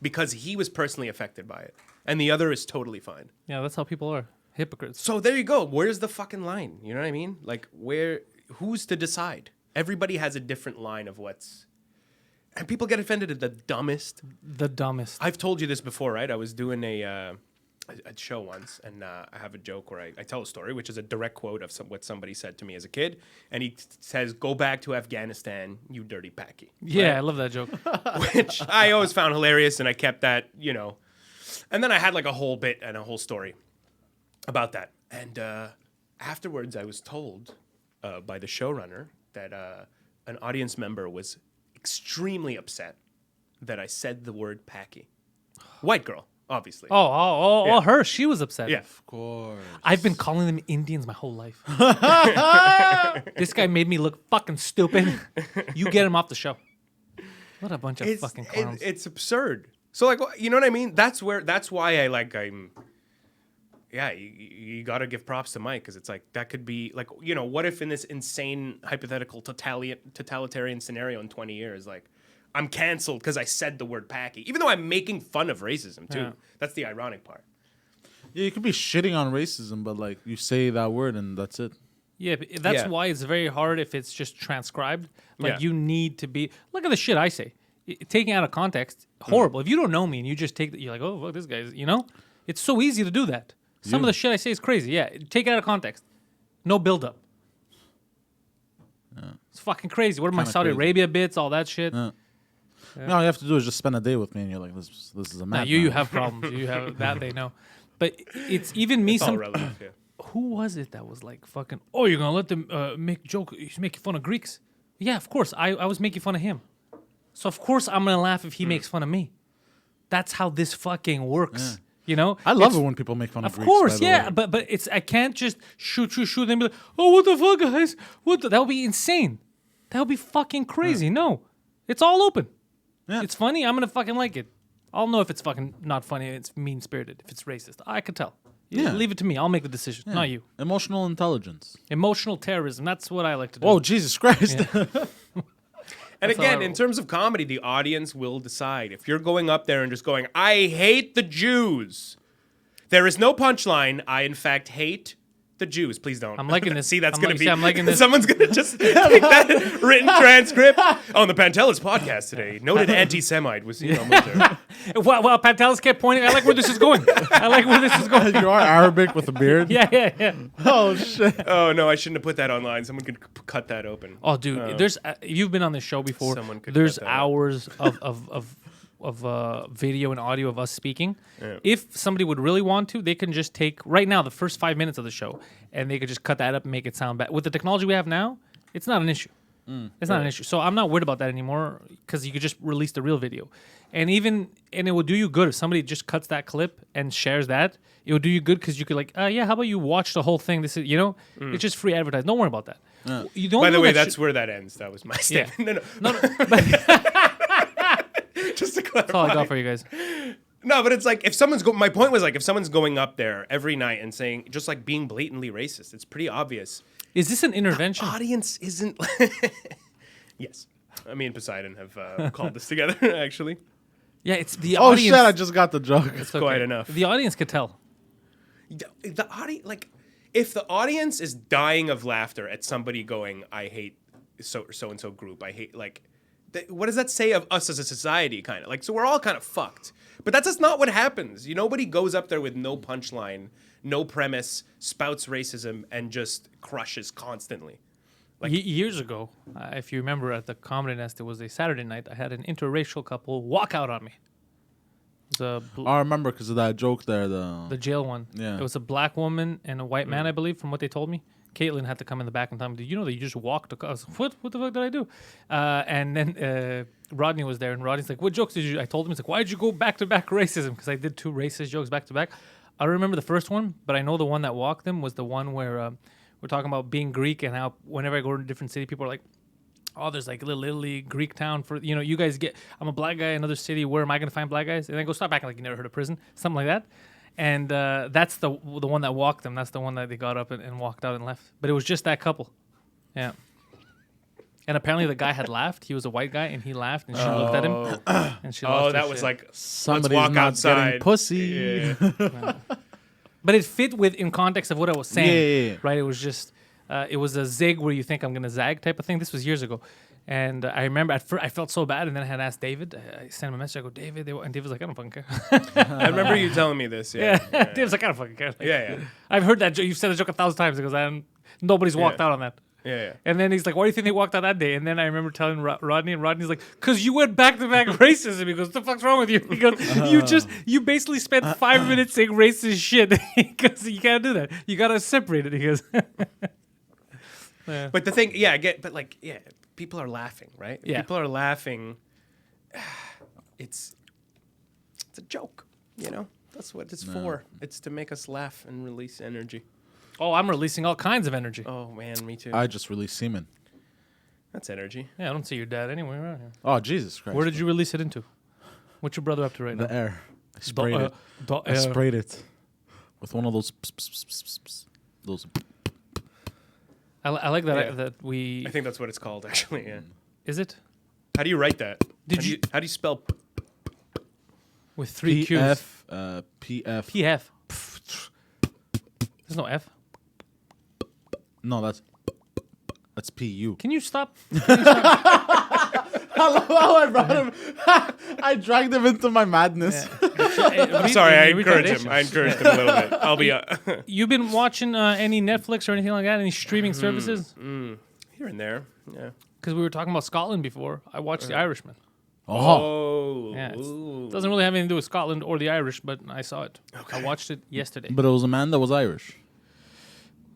because he was personally affected by it and the other is totally fine.
Yeah, that's how people are. Hypocrites.
So there you go. Where's the fucking line? You know what I mean? Like who's to decide? Everybody has a different line of what's and people get offended at the dumbest.
The dumbest.
I've told you this before, right? I was doing a show once, and I have a joke where I tell a story, which is a direct quote of what somebody said to me as a kid, and he says, "Go back to Afghanistan, you dirty packy."
Yeah,
right?
I love that joke.
Which I always found hilarious, and I kept that, you know. And then I had like a whole bit and a whole story about that. And afterwards, I was told by the showrunner that an audience member was extremely upset that I said the word packy. White girl. Obviously.
Oh, her. She was upset.
Yeah.
Of course.
I've been calling them Indians my whole life. This guy made me look fucking stupid. You get him off the show. What a bunch of fucking clowns.
It's absurd. So like, you know what I mean? That's why yeah, you got to give props to Mike because it's like that could be like, you know, what if in this insane hypothetical totalitarian scenario in 20 years, like I'm canceled because I said the word Packy, even though I'm making fun of racism too.
Yeah.
That's the ironic part.
Yeah, you could be shitting on racism, but like you say that word and that's it.
Yeah, but that's
Yeah.
why it's very hard if it's just transcribed. Like
Yeah.
you need to be. Look at the shit I say. Taking out of context, horrible. If you don't know me and you just take, you're like, oh fuck, this guy's. You know, it's so easy to do that. Some of the shit I say is crazy. Yeah, take it out of context. No build up. It's fucking crazy. What are my
Kinda
Saudi
crazy.
Arabia bits? All that shit.
No, all you have to do is just spend a day with me, and you're like, this is a
Nah,
madman.
you have problems. You have that. They know. But it's even me.
It's all
Some
relative. Yeah.
who was it that was like fucking? Oh, you're gonna let them make joke? He's making fun of Greeks. Yeah, of course. I was making fun of him. So of course I'm gonna laugh if he makes fun of me. That's how this fucking works. You know,
I love
It's-
it when people make fun of
Of
Greeks,
course,
by the
yeah,
way.
but it's I can't just shoot and be like, oh, what the fuck, guys? That would be insane. That would be fucking crazy. No, it's all open.
Yeah.
It's funny. I'm gonna fucking like it. I'll know if it's fucking not funny. It's mean spirited. If it's racist, I could tell.
Yeah.
Leave it to me. I'll make the decision, not you.
Emotional intelligence.
Emotional terrorism. That's what I like to do.
Oh, Jesus Christ.
And
That's how I
again, in
roll.
terms of comedy, the audience will decide. If you're going up there and just going, I hate the Jews, there is no punchline. I, in fact, hate the Jews. Please don't.
I'm liking this.
See, that's
I'm
going
like-
to be.
see, I'm liking this.
Someone's going to just take that written transcript on the Pantelis Podcast today. Noted anti-Semite Wassim El-Mounzer.
Well, Pantelis kept pointing. I like where this is going. I like where this is going.
You are Arabic with a beard?
Yeah.
Oh, shit.
Oh no, I shouldn't have put that online. Someone could cut that open.
Oh, dude, there's you've been on this show before.
Someone could
There's
cut that out.
hours of video and audio of us speaking.
Yeah.
If somebody would really want to, they can just take right now the first 5 minutes of the show, and they could just cut that up and make it sound bad. With the technology we have now, it's not an issue. It's not an issue. So I'm not worried about that anymore because you could just release the real video, and it would do you good if somebody just cuts that clip and shares that. It would do you good because you could like, yeah, how about you watch the whole thing? This is, it's just free advertising. Don't worry about that. You don't.
By the
know
way,
that
that's where that ends. That was my
Yeah.
statement.
No, but
Just to clarify.
that's all I got for you guys.
No, but it's like if someone's my point was like if someone's going up there every night and saying just like being blatantly racist, it's pretty obvious.
Is this an intervention?
Audience isn't. Yes, me and Poseidon have called this together actually.
Yeah, it's the
Oh,
audience.
shit, I just got the joke.
It's
quite enough.
The audience could tell.
The audience, like, if the audience is dying of laughter at somebody going, "I hate so and so group," I hate like. What does that say of us as a society, kind of? Like, so we're all kind of fucked. But that's just not what happens. Nobody goes up there with no punchline, no premise, spouts racism, and just crushes constantly. Like,
Years ago, if you remember at the Comedy Nest, it was a Saturday night. I had an interracial couple walk out on me. It was
I remember because of that joke there.
the jail one.
Yeah.
It was a black woman and a white man, I believe, from what they told me. Caitlin had to come in the back and tell me, "Did you know that you just walked across?" I was like, what the fuck did I do? And then Rodney was there, and Rodney's like, "What jokes did you?" I told him, "He's like, why did you go back to back racism?" Because I did 2 racist jokes back to back. I don't remember the first one, but I know the one that walked them was the one where we're talking about being Greek and how whenever I go to a different city, people are like, "Oh, there's like a little Italy, Greek town for, you guys get, I'm a black guy in another city. Where am I going to find black guys?" And then go, "Stop acting like you never heard of prison." Something like that. And that's the one that walked them. That's the one that they got up and walked out and left. But it was just that couple. Yeah. And apparently the guy had laughed. He was a white guy, and he laughed, and she looked at him, and she lost her
that was
shit.
like
Somebody's
walk
not
outside.
getting pussy.
Yeah.
But it fit in context of what I was saying.
Yeah.
Right? It was just, it was a zig where you think I'm going to zag type of thing. This was years ago. And I remember at first I felt so bad, and then I had asked David. I sent him a message. I go, "David," and David was like, "I don't fucking care."
I remember you telling me this. Yeah.
Yeah. David's like, "I don't fucking care." Like,
Yeah.
I've heard that joke. You've said the joke 1,000 times because nobody's walked
Yeah.
out on that.
Yeah.
And then he's like, "Why do you think they walked out that day?" And then I remember telling Rodney, and Rodney's like, "Cause you went back to back racism." He goes, "What the fuck's wrong with you?" He goes, you basically spent 5 minutes saying racist shit. Because you can't do that. You gotta separate it." He goes, yeah.
But the thing, people are laughing, right?
Yeah.
People are laughing. It's a joke, That's what it's for. It's to make us laugh and release energy.
"Oh, I'm releasing all kinds of energy."
Oh man, me too.
I just released semen.
That's energy.
Yeah, I don't see your dad anywhere around here.
Oh, Jesus Christ.
Where did you release it into? What's your brother up to right now?
The air. I sprayed it.
The
I sprayed it with one of those. Those.
I like that
Yeah.
that we.
I think that's what it's called, actually. Yeah.
Is it
How do you write that?
Did
How do you spell?
with 3 Q's?
PF.
PF. There's no F.
No, that's PU.
Can you stop?
How I brought him. I dragged him into my madness.
I'm sorry, I encouraged him. I encouraged him a little bit. I'll be.
You've been watching any Netflix or anything like that? Any streaming services?
Here and there. Yeah.
Because we were talking about Scotland before. I watched The Irishman.
Oh.
Yeah, it
Ooh.
doesn't really have anything to do with Scotland or the Irish, but I saw it. I watched it yesterday.
But it was a man that was Irish.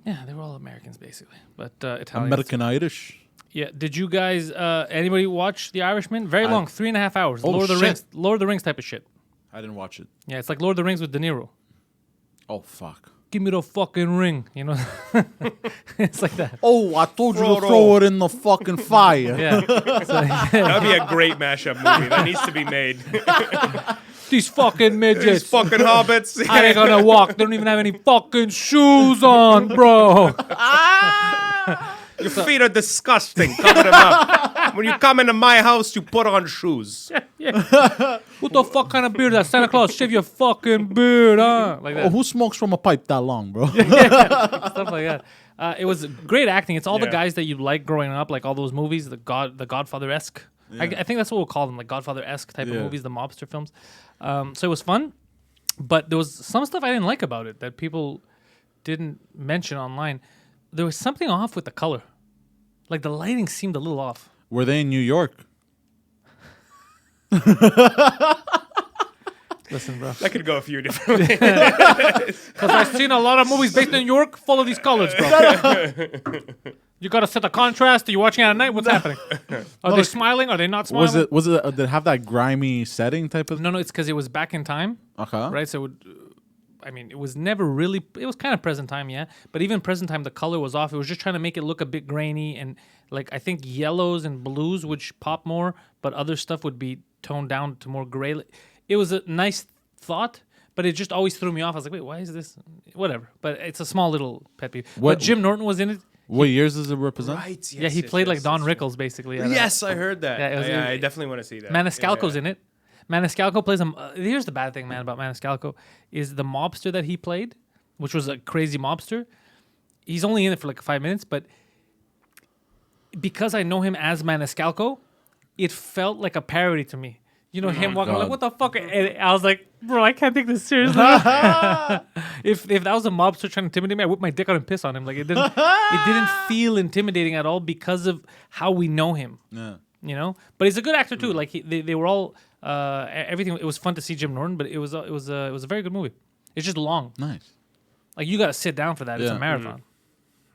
Yeah, they were all Americans basically, but Italians.
American Irish.
Yeah. Did you guys? Anybody watch The Irishman? Very long, 3.5 hours.
Oh,
Lord of the
shit.
Rings. Lord of the Rings type of shit.
I didn't watch it.
Yeah, it's like Lord of the Rings with De Niro.
Oh, fuck.
Give me the fucking ring. You know, it's like that.
Oh, I told you to
Frodo.
throw it in the fucking fire.
Yeah.
That'd be a great mashup movie. That needs to be made.
These fucking midgets.
These fucking hobbits.
How they gonna walk? They don't even have any fucking shoes on, bro.
Your feet are disgusting. Cover them up. When you come into my house, you put on shoes.
What the fuck kind of beard is that? Santa Claus, shave your fucking beard, huh? Like
Oh,
that.
who smokes from a pipe that long, bro?
Stuff like that. It was great acting. It's all the
Yeah.
guys that you like growing up, like all those movies, the Godfather-esque. I think that's what we'll call them, like Godfather-esque type of
Yeah.
movies, the mobster films. So it was fun, but there was some stuff I didn't like about it that people didn't mention online. There was something off with the color. Like the lighting seemed a little off.
Were they in New York?
Listen, bro.
That could go a few different ways.
Because I've seen a lot of movies based in New York full of these colors, bro. You got to set the contrast. Are you watching it at night? What's happening? Are they smiling? Are they not smiling?
Was it? Did it have that grimy setting type of?
No, it's because it was back in time,
Okay.
right? So, it was never really. It was kind of present time, yeah. But even present time, the color was off. It was just trying to make it look a bit grainy, and like I think yellows and blues would pop more, but other stuff would be toned down to more gray. It was a nice thought, but it just always threw me off. I was like, wait, why is this? Whatever. But it's a small little pet peeve.
What-
But Jim Norton was in it.
What years does it represent?
Right. Yes,
Yeah, he
yes,
played
yes,
like Don
yes,
Rickles, basically.
Yes, I heard that.
Yeah, it was-
I definitely want to see that.
Maniscalco's in it. Maniscalco plays him. Here's the bad thing, man, about Maniscalco is the mobster that he played, which was a crazy mobster. He's only in it for like 5 minutes, but because I know him as Maniscalco, it felt like a parody to me. You know, him walking
God.
like, what the fuck? And I was like, bro, I can't take this seriously. if that was a mobster trying to intimidate me, I whip my dick out and piss on him. Like it didn't feel intimidating at all because of how we know him.
Yeah.
You know, but he's a good actor too. Like they were all everything. It was fun to see Jim Norton, but it was a very good movie. It's just long.
Nice.
Like you got to sit down for that. It's
Yeah.
a marathon.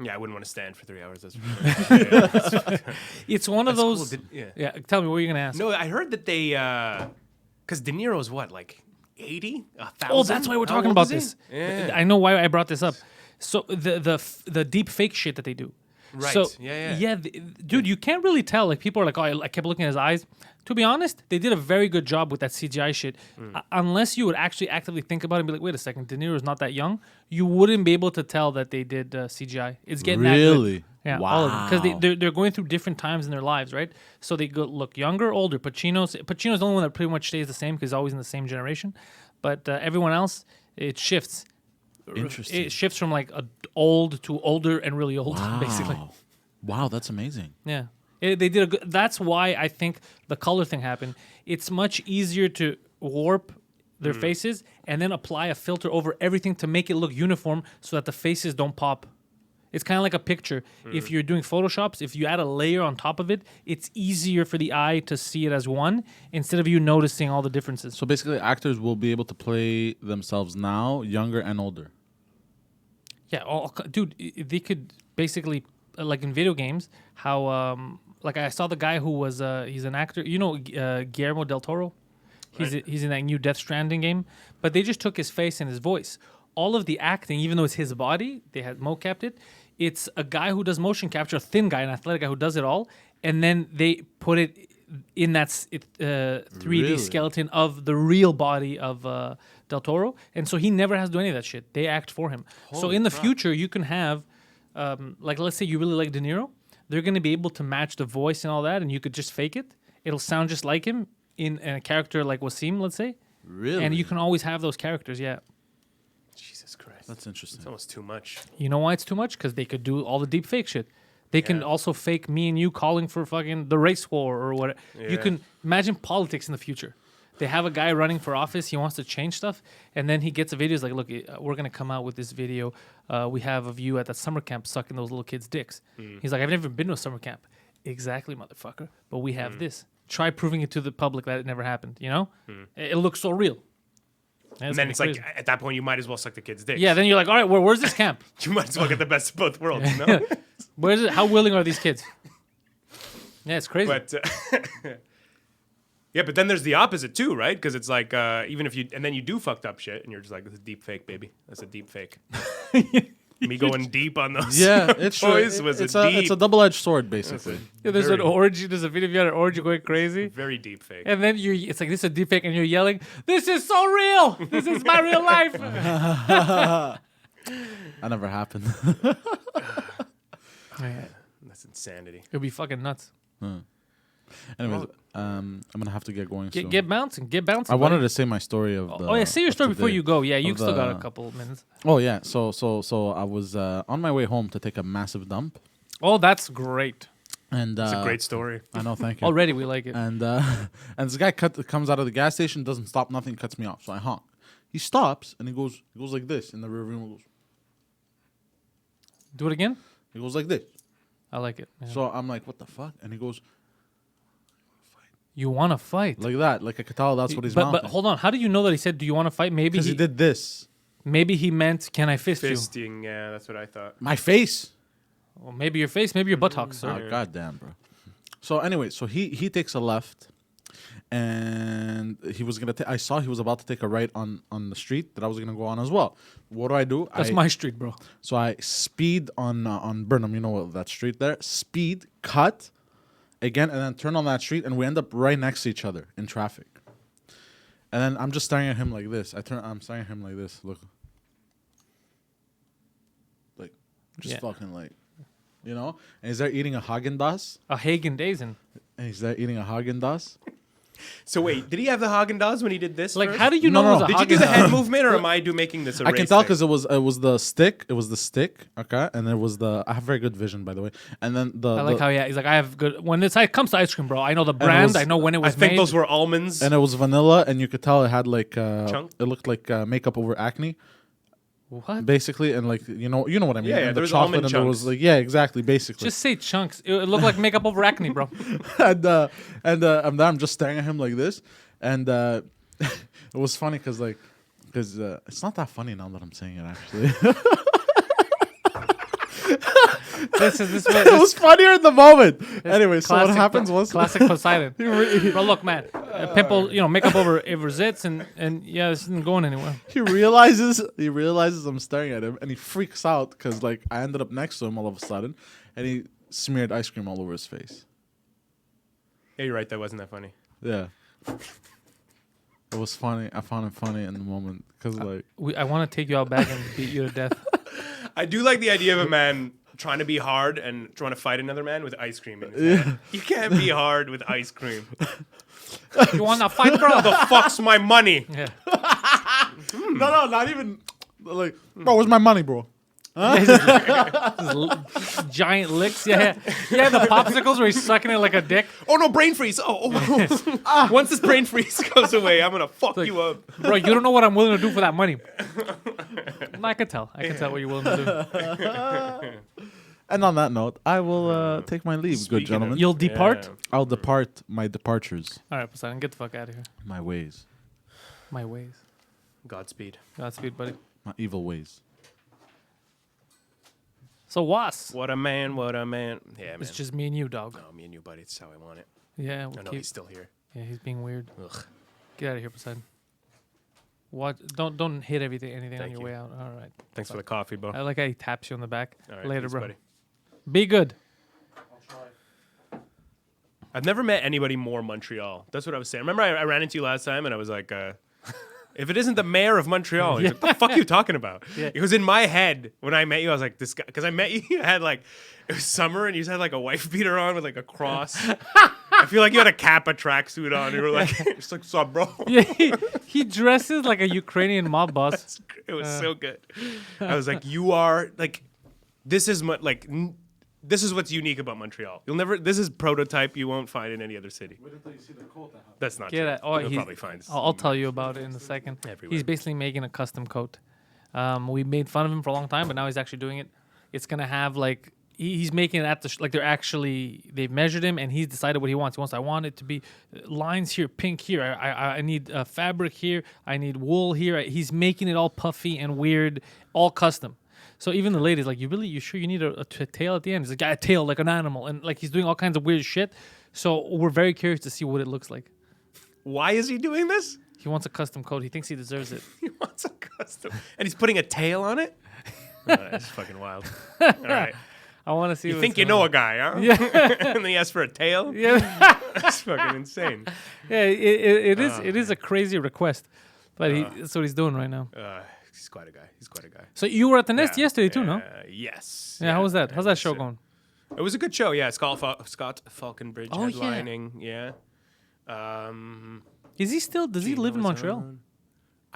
Yeah, I wouldn't want to stand for 3 hours. That's for sure.
It's one of
That's
those.
cool.
Yeah. Tell me what you're gonna ask.
No, I heard that they, because De Niro's what, like 80, 1,000?
Oh, that's why we're
How
talking
old
about
is he?
this.
Yeah.
I know why I brought this up. So the deep fake shit that they do.
Right.
So,
Yeah.
dude, you can't really tell. Like people are like, oh, I kept looking at his eyes. To be honest, they did a very good job with that CGI shit. Unless you would actually actively think about it and be like, wait a second, De Niro's not that young. You wouldn't be able to tell that they did CGI. It's getting that good.
Really?
Yeah,
Wow.
all of them, because they're going through different times in their lives, right? So they look younger, older. Pacino's the only one that pretty much stays the same because he's always in the same generation. But everyone else, it shifts.
Interesting.
It shifts from like old to older and really old,
Wow.
basically.
Wow, that's amazing.
Yeah, they did a good. That's why I think the color thing happened. It's much easier to warp their faces and then apply a filter over everything to make it look uniform so that the faces don't pop. It's kind of like a picture. If you're doing Photoshops, if you add a layer on top of it, it's easier for the eye to see it as one instead of you noticing all the differences.
So basically, actors will be able to play themselves now, younger and older.
Yeah, dude, they could basically, like in video games, how, like I saw the guy who was, he's an actor, you know, Guillermo del Toro? He's in that new Death Stranding game, but they just took his face and his voice. All of the acting, even though it's his body, they had mocapped it. It's a guy who does motion capture, a thin guy, an athletic guy who does it all, and then they put it in that 3D
Really?
skeleton of the real body of Del Toro, and so he never has to do any of that shit. They act for him. So
Holy
in the
crap.
future, you can have, like, let's say you really like De Niro, they're going to be able to match the voice and all that, and you could just fake it. It'll sound just like him in a character like Wassim, let's say,
Really?
and you can always have those characters. Yeah.
Jesus Christ.
That's interesting.
It's almost too much.
You know why it's too much? Because they could do all the deep fake shit. They can
Yeah.
also fake me and you calling for fucking the race war or whatever. You
Yeah.
can imagine politics in the future. They have a guy running for office. He wants to change stuff, and then he gets a video. He's like, "Look, we're gonna come out with this video. We have of you at that summer camp sucking those little kids' dicks." He's like, "I've never been to a summer camp." Exactly, motherfucker. But we have this. Try proving it to the public that it never happened. You know, it looks so real.
And then it's like, at that point, you might as well suck the kid's dick.
yeah. Then you're like, "All right, where's this camp?
You might as well get the best of both worlds, you know?
Where is it? How willing are these kids?" Yeah, it's crazy.
But yeah, but then there's the opposite too, right? Because it's like even if you and then you do fucked up shit, and you're just like, "This is deep fake, baby. That's a deep fake." Me going deep on those.
Yeah, it's true.
boys was
It's
a
a
deep,
it's a double-edged sword, basically.
Yeah, there's
very-
an orgy. There's a video of you at an orgy going crazy,
very deep fake.
and then it's like this is a deep fake, and you're yelling, "This is so real! This is my real life!"
That never happened.
That's insanity.
It'll be fucking nuts.
Anyways, I'm gonna have to get going soon.
Get bouncing, get bouncing.
I wanted
buddy.
to say my story of.
Oh yeah, say your
of
story before
today.
you go. Yeah, you
Of
still got
the-
a couple minutes.
Oh yeah, so I was on my way home to take a massive dump,
Oh, that's great.
and
It's a great story.
I know, thank you.
Already we like it.
And and this guy comes out of the gas station, doesn't stop, nothing, cuts me off. So I honk. He stops and he goes like this in the rear view mirror. Goes,
Do it again.
he goes like this.
I like it. Yeah.
So I'm like, what the fuck? And he goes
You want to fight?
like that. Like I could tell that's what he's
but
mouthing.
hold on. How do you know that he said, "Do you want to fight"? Maybe
Because he did this.
Maybe he meant, "Can I fist you?"
Fisting, yeah, that's what I thought.
My face.
Or maybe your face, maybe your buttocks, sir.
Oh goddamn, bro. So anyway, so he takes a left, and he was gonna. I saw he was about to take a right on the street that I was gonna go on as well. What do?
That's my street, bro.
So I speed on Burnham. You know what, that street there. Speed, cut, again, and then turn on that street, and we end up right next to each other in traffic. And then I'm just staring at him like this. I'm staring at him like this. Look, like just
Yeah.
fucking like, you know. And he's there eating a Haagen-Dazs.
A Hagen-Dazn.
And he's there eating a Haagen-Dazs.
So wait, did he have the Haagen-Dazs when he did this?
Like,
first?
how do you
No,
know
no,
it was a
no.
Did you do the
Haagen-Dazs?
head movement, or am I making this a
I
race
can tell
thing?
because it was the stick. It was the stick. Okay, and it was the. I have very good vision, by the way. And then
I like how he's like, I have good. When it comes to ice cream, bro, I know the
it
brand.
was-
I know when it
I
was
think
made.
those were almonds.
and it was vanilla, and you could tell it had like
Chunk?
it looked like makeup over acne,
What?
basically, and like you know what I mean.
Yeah, yeah,
and
there
the
was
chocolate,
almond
and there was
chunks.
like exactly, basically.
Just say chunks. It looked like makeup over acne, bro.
and I'm just staring at him like this, and it was funny because it's not that funny now that I'm saying it actually.
This is
It was funnier in the moment. Anyway, so what
classic-
happens was
classic Poseidon. Bro, look, man, pimple, makeup over zits, and yeah, this isn't going anywhere.
he realizes I'm staring at him, and he freaks out because like I ended up next to him all of a sudden, and he smeared ice cream all over his face.
Yeah, you're right. That wasn't that funny.
Yeah, it was funny. I found it funny in the moment because like
I want to take you out back and beat you to death.
I do like the idea of a man trying to be hard and trying to fight another man with ice cream in his hand. You can't be hard with ice cream.
You want to fight, bro?
The fuck's my money?
Yeah.
no, not even like bro. Where's my money, bro?
Giant licks. Yeah. The popsicles where he's sucking it like a dick.
Oh no, brain freeze! Oh. Once this brain freeze goes away, I'm gonna fuck you up.
Bro, you don't know what I'm willing to do for that money. I can tell. I can tell what you're willing to do.
And on that note, I will take my leave,
Speaking
good gentlemen.
of-
You'll depart.
Yeah.
I'll depart my departures,
All right, Poseidon, get the fuck out of here.
my ways,
My ways.
Godspeed.
Godspeed, buddy.
my evil ways.
So Was,
What a man! What a man! Yeah, man.
it's just me and you, dog.
No, me and you, buddy. It's how I want it.
Yeah,
I
we'll
know
keep,
he's still here.
yeah, he's being weird.
Ugh.
Get out of here, Poseidon. What? Don't hit anything on
Thank
your
you.
way out. All right.
Thanks for the coffee, bro.
I like how he taps you on the back.
All right,
Later,
thanks,
bro.
buddy.
Be good.
I've never met anybody more Montreal. That's what I was saying. Remember, I ran into you last time, and I was like, if it isn't the mayor of Montreal, he's like, what the fuck are you talking about?
Yeah.
It was in my head when I met you. I was like, this guy, because I met you, you had like, it was summer, and you had like a wife beater on with like a cross. I feel like you had a Kappa tracksuit on. You were like, it's like, what's up, bro?
Yeah, he dresses like a Ukrainian mob boss.
It was so good. I was like, you are like, this is this is what's unique about Montreal. This is prototype you won't find in any other city.
Wait until you see the coat I have.
That's not
Get
true.
it. Oh,
You'll probably find it.
I'll tell you about it in a second.
Everywhere.
He's basically making a custom coat. We made fun of him for a long time, but now he's actually doing it. It's gonna have like he's making it at the like they've measured him and he's decided what he wants. He wants I want it to be lines here, pink here. I need fabric here. I need wool here. He's making it all puffy and weird, all custom. So even the lady's like, you sure you need a tail at the end? He's like, got a tail like an animal, and like he's doing all kinds of weird shit. So we're very curious to see what it looks like.
Why is he doing this?
He wants a custom coat. He thinks he deserves it.
He wants a custom, and he's putting a tail on it. That's fucking wild. All right.
I want to see.
You
what's
think you
going
know
on.
a guy, huh?
Yeah.
And then he asks for a tail?
Yeah.
That's fucking insane.
Yeah, it is a crazy request, but that's what he's doing right now.
He's quite a guy.
So you were at the Nest yesterday too, no?
Yes.
Yeah, how was that? How's that show
was,
going?
It was a good show, yeah. Scott Falconbridge
Oh, yeah.
headlining, yeah.
Is he still? Does he
Gino
live in
was
Montreal?
on.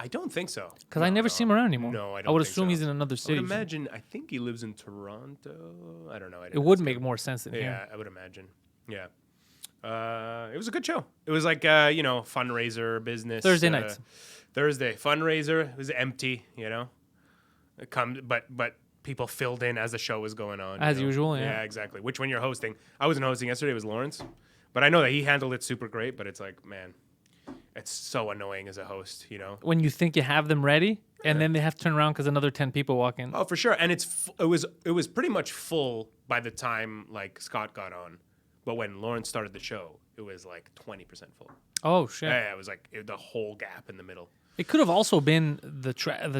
I don't think so.
Because I never see him around anymore.
No, I
I
don't
would
think
assume
so.
he's in another
I
city.
would imagine, I think he lives in Toronto. I don't know.
It would make more sense than
Yeah,
here.
I would imagine. Yeah. It was a good show. It was like, fundraiser business.
Thursday nights.
Thursday. Fundraiser. It was empty, But people filled in as the show was going on.
As usual, yeah.
Yeah, exactly. Which when you're hosting. I wasn't hosting yesterday. It was Lawrence. But I know that he handled it super great. But it's like, man, it's so annoying as a host,
When you think you have them ready, and then they have to turn around because another 10 people walk in.
Oh, for sure. And it was pretty much full by the time like Scott got on. But when Lawrence started the show, it was like 20% full.
Oh shit!
Yeah, it was like the whole gap in the middle.
It could have also been the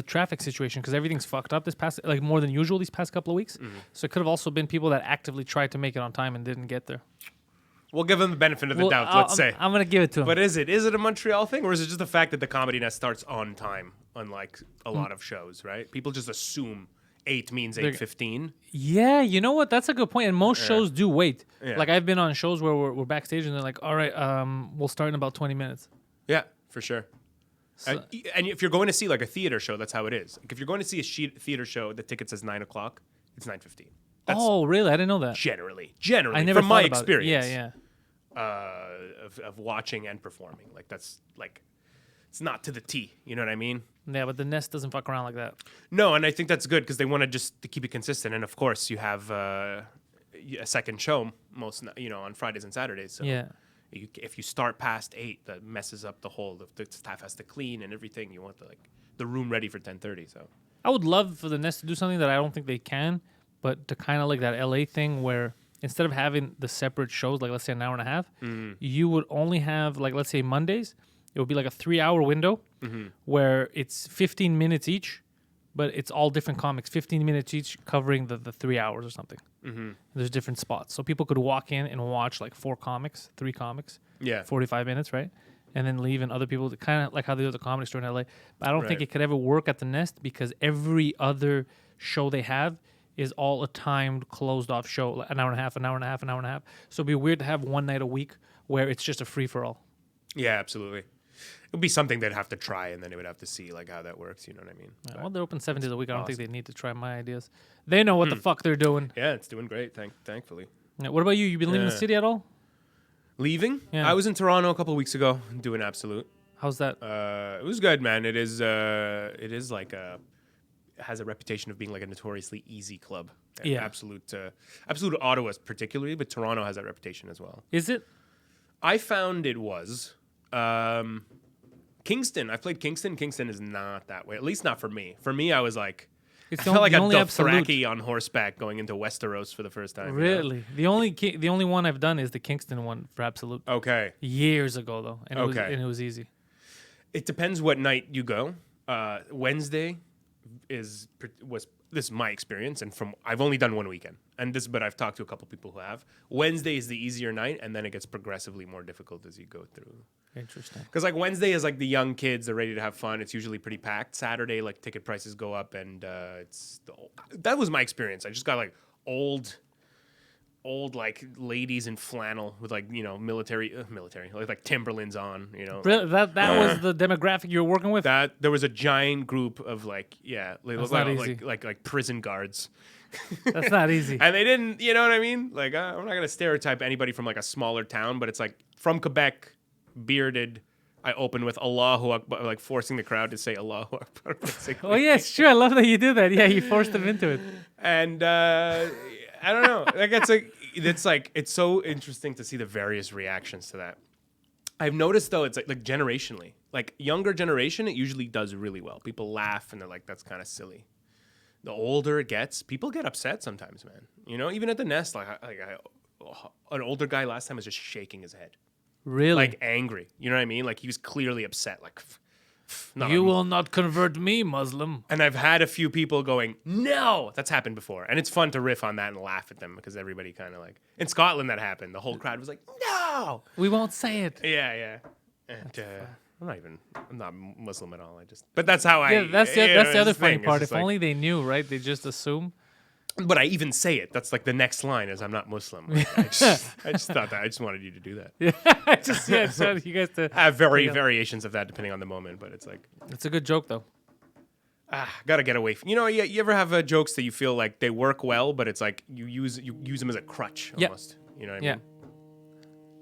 traffic situation because everything's fucked up this past like more than usual these past couple of weeks.
Mm-hmm.
So it could have also been people that actively tried to make it on time and didn't get there.
We'll give him the benefit of the doubt. Let's say.
I'm gonna give it to him.
But is it a Montreal thing, or is it just the fact that the Comedy Nest starts on time, unlike a lot of shows, right? People just assume 8 means 8:15.
Yeah, you know what? That's a good point. And most shows do wait.
Yeah.
Like I've been on shows where we're backstage and they're like, "All right, we'll start in about 20 minutes."
Yeah, for sure.
So-
And if you're going to see like a theater show, that's how it is. Like if you're going to see a theater show, the ticket says 9:00. It's 9:15.
Oh, really? I didn't know that.
Generally,
I never
from my
thought about it.
experience.
Yeah.
Of watching and performing. Like that's like it's not to the T. You know what I mean?
Yeah, but the Nest doesn't fuck around like that.
No, and I think that's good because they want to just to keep it consistent. And of course, you have a second show on Fridays and Saturdays. So
Yeah.
if you start past 8, that messes up the whole. The staff has to clean and everything. You want the room ready for 10:30. So
I would love for the Nest to do something that I don't think they can, but to kind of like that LA thing where instead of having the separate shows, like let's say an hour and a half, you would only have like let's say Mondays, it would be like a 3-hour window where it's 15 minutes each, but it's all different comics, 15 minutes each covering the 3 hours or something. There's different spots. So people could walk in and watch like 3 comics,
yeah,
45 minutes, right? And then leave and other people, kind of like how they do at the Comedy Store in LA. But I don't think
Right.
it could ever work at the Nest because every other show they have is all a timed, closed-off show, like an hour and a half, an hour and a half, an hour and a half. So it'd be weird to have one night a week where it's just a free-for-all.
yeah, absolutely. It would be something they'd have to try, and then they would have to see like how that works. You know what I mean?
Yeah,
But-
well, they're open 7 days a week. I don't think they need to try my ideas. They know what the fuck they're doing.
yeah, it's doing great. Thankfully.
Yeah, what about you? You been leaving the
Yeah.
city at all?
Leaving?
Yeah.
I was in Toronto a couple weeks ago doing Absolute.
How's that?
It was good, man. It is like it has a reputation of being like a notoriously easy club. And
Yeah.
Absolute Ottawa particularly, but Toronto has that reputation as well.
Is it?
I found it was. Kingston. I played Kingston. Kingston is not that way. At least not for me. For me, I was like,
It's
I felt like
the
a
only Absolute.
Dothraki on horseback going into Westeros for the first time. you know?
Really? The only one I've done is the Kingston one for Absolute.
Okay.
Years ago, though. And
Okay.
it was easy.
It depends what night you go. Wednesday, was this is my experience, and from I've only done one weekend, but I've talked to a couple people who have. Wednesday is the easier night, and then it gets progressively more difficult as you go through.
Interesting.
Because like Wednesday is like the young kids, they're ready to have fun. It's usually pretty packed. Saturday, like ticket prices go up, and that was my experience. I just got like old like ladies in flannel with like military like Timberlands on.
Really? That was the demographic you were working with.
That there was a giant group of like
That's not easy.
like prison guards.
That's not easy.
And they didn't, you know what I mean? Like I'm not gonna stereotype anybody from like a smaller town, but it's like from Quebec. Bearded, I open with Allahu Akbar, like forcing the crowd to say Allahu Akbar.
Oh yes, sure. I love that you do that. Yeah, you forced them into it.
And I don't know. Like it's so interesting to see the various reactions to that. I've noticed though, it's like generationally, like younger generation, it usually does really well. People laugh and they're like, "That's kind of silly." The older it gets, people get upset sometimes, man. Even at the nest, an older guy last time was just shaking his head.
Really?
Like angry. You know what I mean? Like he was clearly upset. Like,
you will not convert me, Muslim.
And I've had a few people going, no! That's happened before. And it's fun to riff on that and laugh at them because everybody kind of like... In Scotland that happened. The whole crowd was like, no!
We won't say it.
Yeah. And I'm not Muslim at all. But that's how I...
Yeah, that's the other funny part. If only they knew, right? They just assume.
But I even say it. That's like the next line is I'm not Muslim. Like, I just thought that. I just wanted you to do that.
Yeah, I just wanted you guys to...
I have variations of that depending on the moment, but it's like...
It's a good joke, though.
Gotta get away from... you ever have jokes that you feel like they work well, but it's like you use them as a crutch almost. You know what I mean?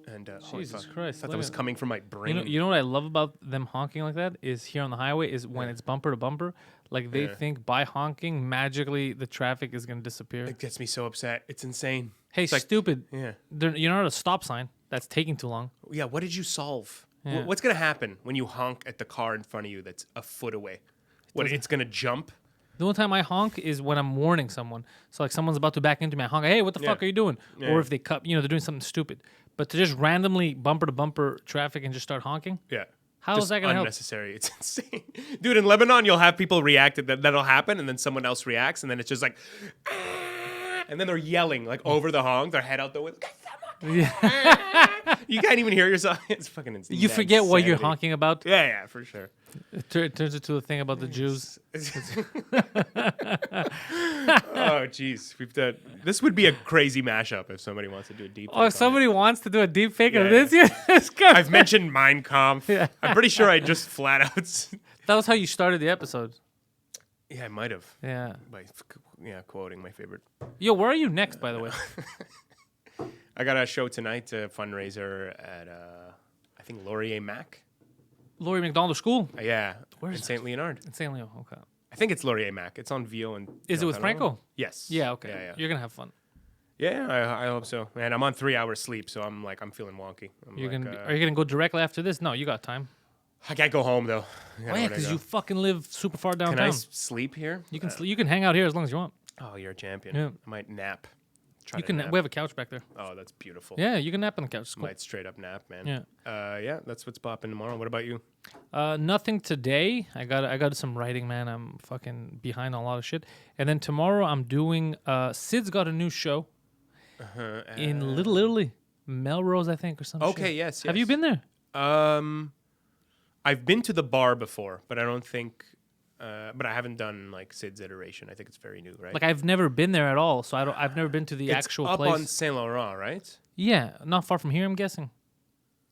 And
Jesus Christ.
I thought that was coming from my brain.
You know what I love about them honking like that is here on the highway is when it's bumper to bumper, like they think by honking, magically the traffic is going to disappear.
It gets me so upset. It's insane.
Hey,
it's
stupid.
Yeah.
You're not at a stop sign. That's taking too long.
Yeah, what did you solve?
Yeah.
What's going to happen when you honk at the car in front of you that's a foot away? It's going to jump?
The only time I honk is when I'm warning someone. So like someone's about to back into me, I honk, hey, what the fuck are you doing? Yeah. Or if they cut, they're doing something stupid. But to just randomly bumper to bumper traffic and just start honking?
Yeah.
How is that going to help?
Unnecessary. It's insane. Dude, in Lebanon, you'll have people react. That'll happen, and then someone else reacts, and then it's just like, and then they're yelling like over the honk, their head out the window. Yeah. You can't even hear yourself. It's fucking insane.
You forget what you're honking about.
Yeah, for sure.
It turns into a thing about the Jews.
Oh, jeez. This would be a crazy mashup if somebody wants to do a deep fake.
Oh, if somebody wants to do a deep fake of this?
I've mentioned Mein Kampf. Yeah. I'm pretty sure I just flat out...
That was how you started the episode.
Yeah, I might have.
Yeah.
By quoting my favorite.
Yo, where are you next, by the way?
I got a show tonight, a fundraiser at, I think, Laurier Mac.
Laurier McDonald School?
Yeah.
Where is
in St. Leonard.
In St. Leonard, okay.
I think it's Laurier Mac. It's on VO. And
is it with Franco?
Yes.
Yeah, okay. Yeah. You're going to have fun.
Yeah, I hope so. Man, I'm on 3 hours sleep, so I'm feeling wonky.
Are you going to go directly after this? No, you got time.
I can't go home, though.
Because you fucking live super far downtown.
Can I sleep here?
You can you can hang out here as long as you want.
Oh, you're a champion.
Yeah.
I might nap.
You can. We have a couch back there.
Oh, that's beautiful.
Yeah, you can nap on the couch. Cool.
Might straight up nap, man.
Yeah.
Yeah, that's what's popping tomorrow. What about you?
Nothing today. I got some writing, man. I'm fucking behind on a lot of shit. And then tomorrow I'm doing. Sid's got a new show. In Little Italy, Melrose, I think, or something.
Okay. Yes.
Have you been there?
I've been to the bar before, but I don't think. But I haven't done like Sid's iteration. I think it's very new, right?
Like I've never been there at all, so I've never been to the actual place.
It's up on Saint Laurent, right?
Yeah, not far from here, I'm guessing.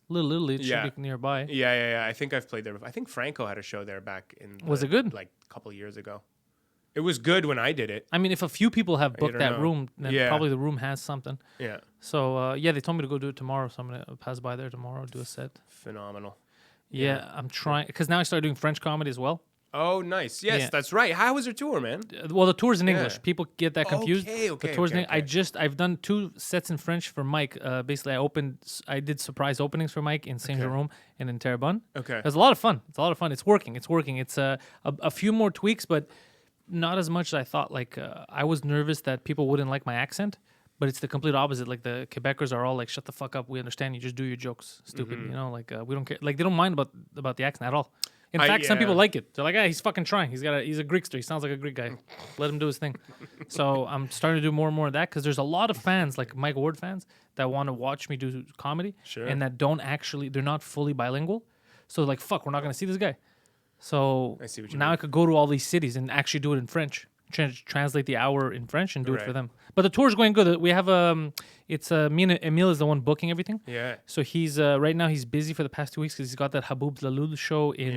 Little Italy, it should be nearby.
Yeah. I think I've played there. I think Franco had a show there back in.
Was it good?
Like a couple of years ago. It was good when I did it.
I mean, if a few people have booked that room, then probably the room has something.
Yeah.
So they told me to go do it tomorrow, so I'm gonna pass by there tomorrow, do a set.
Phenomenal.
Yeah. I'm trying because now I started doing French comedy as well.
Oh, nice. Yes, that's right. How was your tour, man?
Well, the tour's in English. People get that confused.
Okay.
The tour's in I've done 2 sets in French for Mike. Basically, I did surprise openings for Mike in Saint Jerome and in Terrebonne.
Okay.
It was a lot of fun. It's working. It's a few more tweaks, but not as much as I thought. Like I was nervous that people wouldn't like my accent, but it's the complete opposite. Like the Quebecers are all like, "Shut the fuck up. We understand you. Just do your jokes, stupid." Like we don't care. Like they don't mind about the accent at all. In fact, some people like it. They're like, he's fucking trying. He's a Greekster. He sounds like a Greek guy. Let him do his thing. So I'm starting to do more and more of that because there's a lot of fans, like Mike Ward fans, that want to watch me do comedy and that they're not fully bilingual. So like, fuck, we're not going to see this guy. So
I see what you
now
mean.
I could go to all these cities and actually do it in French. Translate the hour in French and do it for them. But the tour's going good. We have me and Emil is the one booking everything.
Yeah.
So he's right now he's busy for the past 2 weeks because he's got that Haboub Lalul show in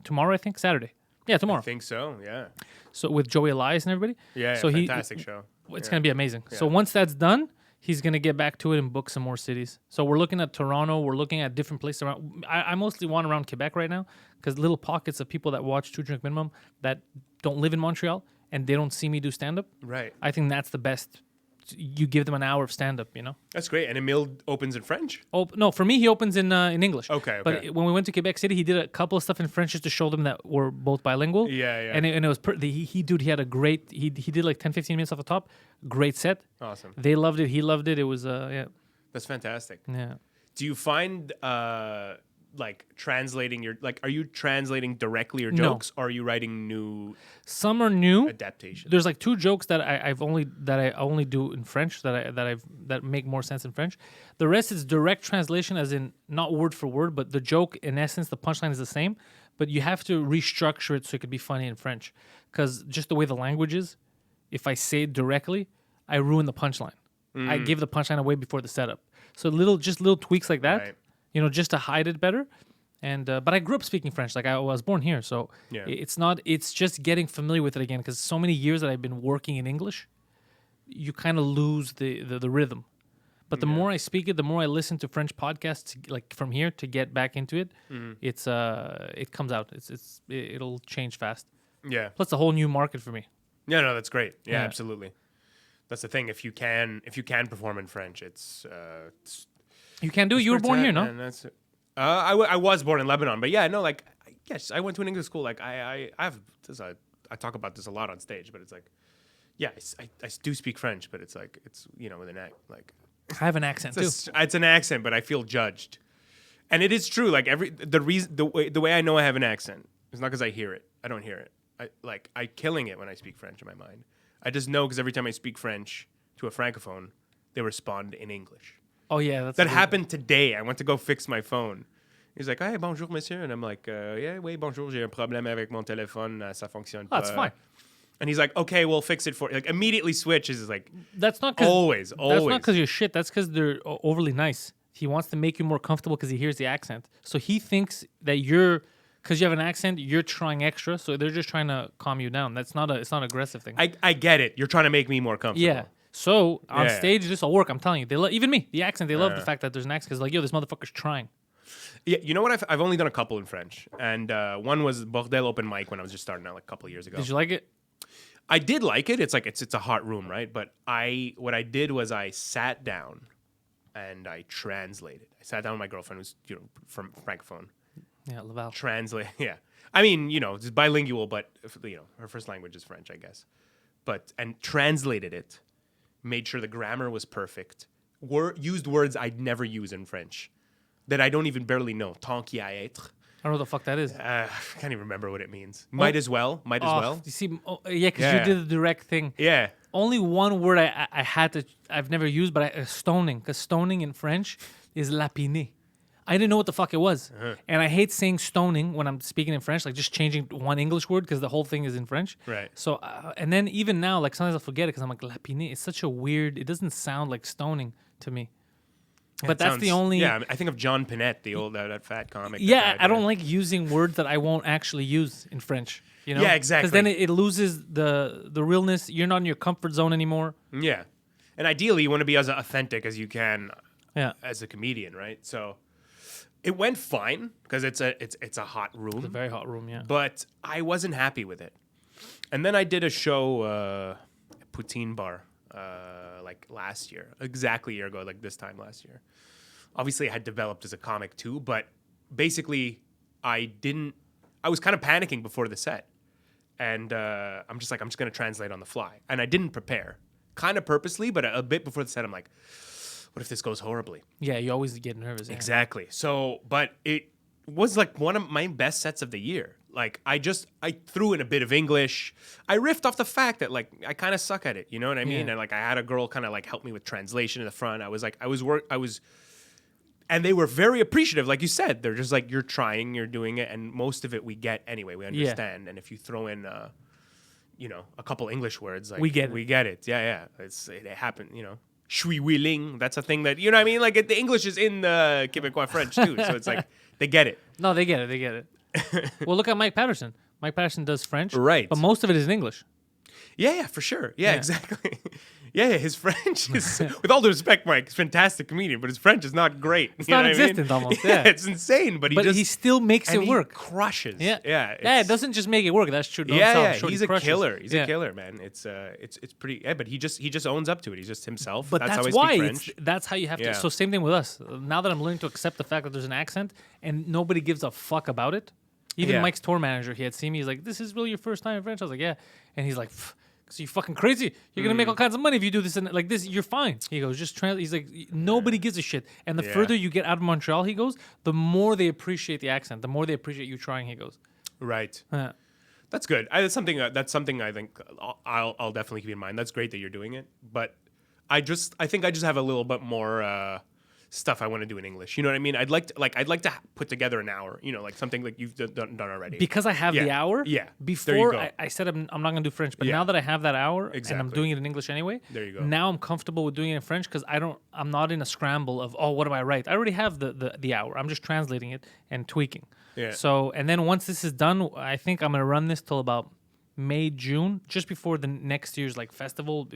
tomorrow, I think Saturday. Yeah, tomorrow.
I think so. Yeah.
So with Joey Elias and everybody.
Yeah.
So
fantastic show.
It's gonna be amazing. So once that's done, he's gonna get back to it and book some more cities. So we're looking at Toronto. We're looking at different places around. I mostly want around Quebec right now because little pockets of people that watch Two Drink Minimum that don't live in Montreal and they don't see me do stand up.
Right.
I think that's the best. You give them an hour of stand up, you know.
That's great. And Emil opens in French.
Oh no, for me he opens in English.
Okay.
But when we went to Quebec City, he did a couple of stuff in French just to show them that we're both bilingual.
Yeah.
And it was he had a great he did like 10-15 minutes off the top. Great set.
Awesome.
They loved it. He loved it. It was
That's fantastic.
Yeah.
Do you find like translating are you translating directly your jokes or are you writing new
Some are new
adaptations?
There's like 2 jokes that I only do in French that make more sense in French. The rest is direct translation, as in not word for word, but the joke in essence, the punchline is the same, but you have to restructure it so it could be funny in French, because just the way the language is, if I say it directly, I ruin the punchline. I give the punchline away before the setup. So little tweaks like that.
Right.
Just to hide it better. And but I grew up speaking French. Like I was born here, so it's just getting familiar with it again. Because so many years that I've been working in English, you kind of lose the rhythm. But the more I speak it, the more I listen to French podcasts, like from here, to get back into it. It comes out. It'll change fast.
Yeah.
Plus, a whole new market for me.
Yeah, no, that's great. Yeah,
Yeah.
absolutely. That's the thing. If you can perform in French, it's
You can do it. You were born here, no?
And that's I was born in Lebanon, but yeah, no, like yes, I went to an English school. Like I have this. I talk about this a lot on stage, but it's like, yeah, I do speak French, but it's like with an like.
I have an accent too.
It's an accent, but I feel judged, and it is true. Like the way I know I have an accent is not because I hear it. I don't hear it. I killing it when I speak French in my mind. I just know because every time I speak French to a francophone, they respond in English.
Oh yeah,
that happened today. I went to go fix my phone. He's like, "Hey, bonjour, monsieur," and I'm like, "Yeah, oui, bonjour. J'ai un problème avec mon téléphone. Ça fonctionne pas."
That's fine.
And he's like, "Okay, we'll fix it for." Like immediately switches. Is like,
that's not cause,
always.
That's not because you're shit. That's because they're overly nice. He wants to make you more comfortable because he hears the accent. So he thinks that because you have an accent, you're trying extra. So they're just trying to calm you down. It's not an aggressive thing.
I get it. You're trying to make me more comfortable.
Yeah. So on stage, this will work. I'm telling you, they even me, the accent. They love the fact that there's an accent because like, yo, this motherfucker's trying.
Yeah, you know what? I've only done a couple in French, and one was Bordel open mic when I was just starting out like a couple of years ago.
Did you like it?
I did like it. It's like it's a hot room, right? But what I did was I sat down and I translated. I sat down with my girlfriend, who's from Francophone.
Yeah, Laval.
Translate. Yeah, I mean it's bilingual, but her first language is French, I guess. And translated it. Made sure the grammar was perfect. Used words I'd never use in French that I don't even barely know. Tant qu'à être.
I don't know what the fuck that is.
I can't even remember what it means. Might as well.
You see, yeah, because you did the direct thing.
Yeah.
Only one word I've never used, but stoning. Because stoning in French is lapiner. I didn't know what the fuck it was. And I hate saying stoning when I'm speaking in French, like just changing one English word because the whole thing is in French.
Right.
So, and then even now, like sometimes I forget it because I'm like, lapiner. It's such a weird, it doesn't sound like stoning to me. But that's the only...
Yeah, I think of John Pinette, the old, that fat comic.
Yeah, I don't like using words that I won't actually use in French.
Yeah, exactly.
Because then it loses the realness. You're not in your comfort zone anymore.
Yeah. And ideally, you want to be as authentic as you can as a comedian, right? So... It went fine because it's a hot room.
It's a very hot room, yeah.
But I wasn't happy with it. And then I did a show at Poutine Bar like last year, exactly a year ago, like this time last year. Obviously, I had developed as a comic too, but basically I was kind of panicking before the set. And I'm just going to translate on the fly. And I didn't prepare, kind of purposely, but a bit before the set, I'm like, what if this goes horribly?
Yeah, you always get nervous. Yeah.
Exactly. So, but was like one of my best sets of the year. Like I threw in a bit of English. I riffed off the fact that like I kind of suck at it, you know what I mean?
Yeah.
And like I had a girl kind of like help me with translation in the front. And they were very appreciative, like you said. They're just like, you're trying, you're doing it, and most of it we get anyway. We understand. And if you throw in, a couple English words, like
We get it.
We get it. Yeah. It happened. Shui willing. That's a thing that you know what I mean. Like the English is in the Quebecois French too, so it's like they get it.
No, they get it. Well, look at Mike Patterson. Mike Patterson does French,
Right.
but most of it is in English.
Yeah, for sure. Yeah, exactly. Yeah, his French is, with all due respect, Mike, he's a fantastic comedian, but his French is not great.
It's
You know what I mean?
non-existent almost. Yeah,
it's insane, but
he still makes it
he
work.
crushes.
Yeah,
yeah.
It doesn't just make it work. That's true. Don't
Yeah,
sell
yeah.
him short,
He's
he
a
crushes.
killer. He's
Yeah.
a killer, man. It's pretty. Yeah, but he just owns up to it. He's just himself.
But
that's how I
why
speak French.
that's how you have
Yeah.
to. So same thing with us. Now that I'm learning to accept the fact that there's an accent and nobody gives a fuck about it. Even
Yeah.
Mike's tour manager, he had seen me. He's like, "This is really your first time in French." I was like, "Yeah," and he's like, "So you fucking crazy? You're gonna make all kinds of money if you do this and like this. You're fine." He goes, "Just translate." He's like, "Nobody gives a shit." And the
Yeah.
further you get out of Montreal, he goes, the more they appreciate the accent, the more they appreciate you trying. He goes,
Right.
Yeah.
That's good. That's something I think I'll definitely keep in mind. That's great that you're doing it, but I think I just have a little bit more stuff I want to do in English. You know what I mean? I'd like to put together an hour. Like something like you've done already.
Because I have the
Yeah.
hour.
Yeah. There you
Before
go.
I said I'm not gonna do French, but
Yeah.
now that I have that hour and I'm
Exactly.
doing it in English anyway,
There you go.
Now I'm comfortable with doing it in French because I'm not in a scramble of what do I write? I already have the hour. I'm just translating it and tweaking.
Yeah.
So and then once this is done, I think I'm gonna run this till about May, June, just before the next year's like festival,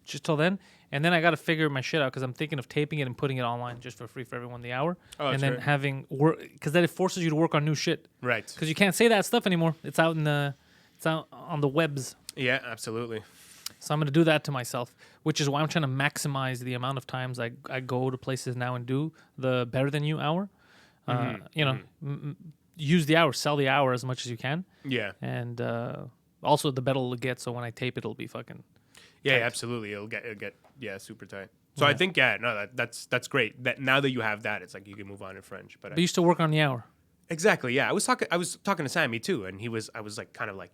just till then. And then I got to figure my shit out because I'm thinking of taping it and putting it online just for free for everyone the hour.
Oh,
and
that's
then
great.
having work because then it forces you to work on new shit.
Right.
Because you can't say that stuff anymore. It's out on the webs.
Yeah, absolutely.
So I'm gonna do that to myself, which is why I'm trying to maximize the amount of times I go to places now and do the better than you hour. Use the hour, sell the hour as much as you can,
Yeah.
and also the better it'll get. So when I tape, it'll be fucking.
Yeah,
tight.
absolutely. It'll get super tight. So I think that's great. That now that you have that, it's like you can move on in French. But
But you still work on the hour.
exactly, yeah. I was talking to Sammy too, and I was like kind of like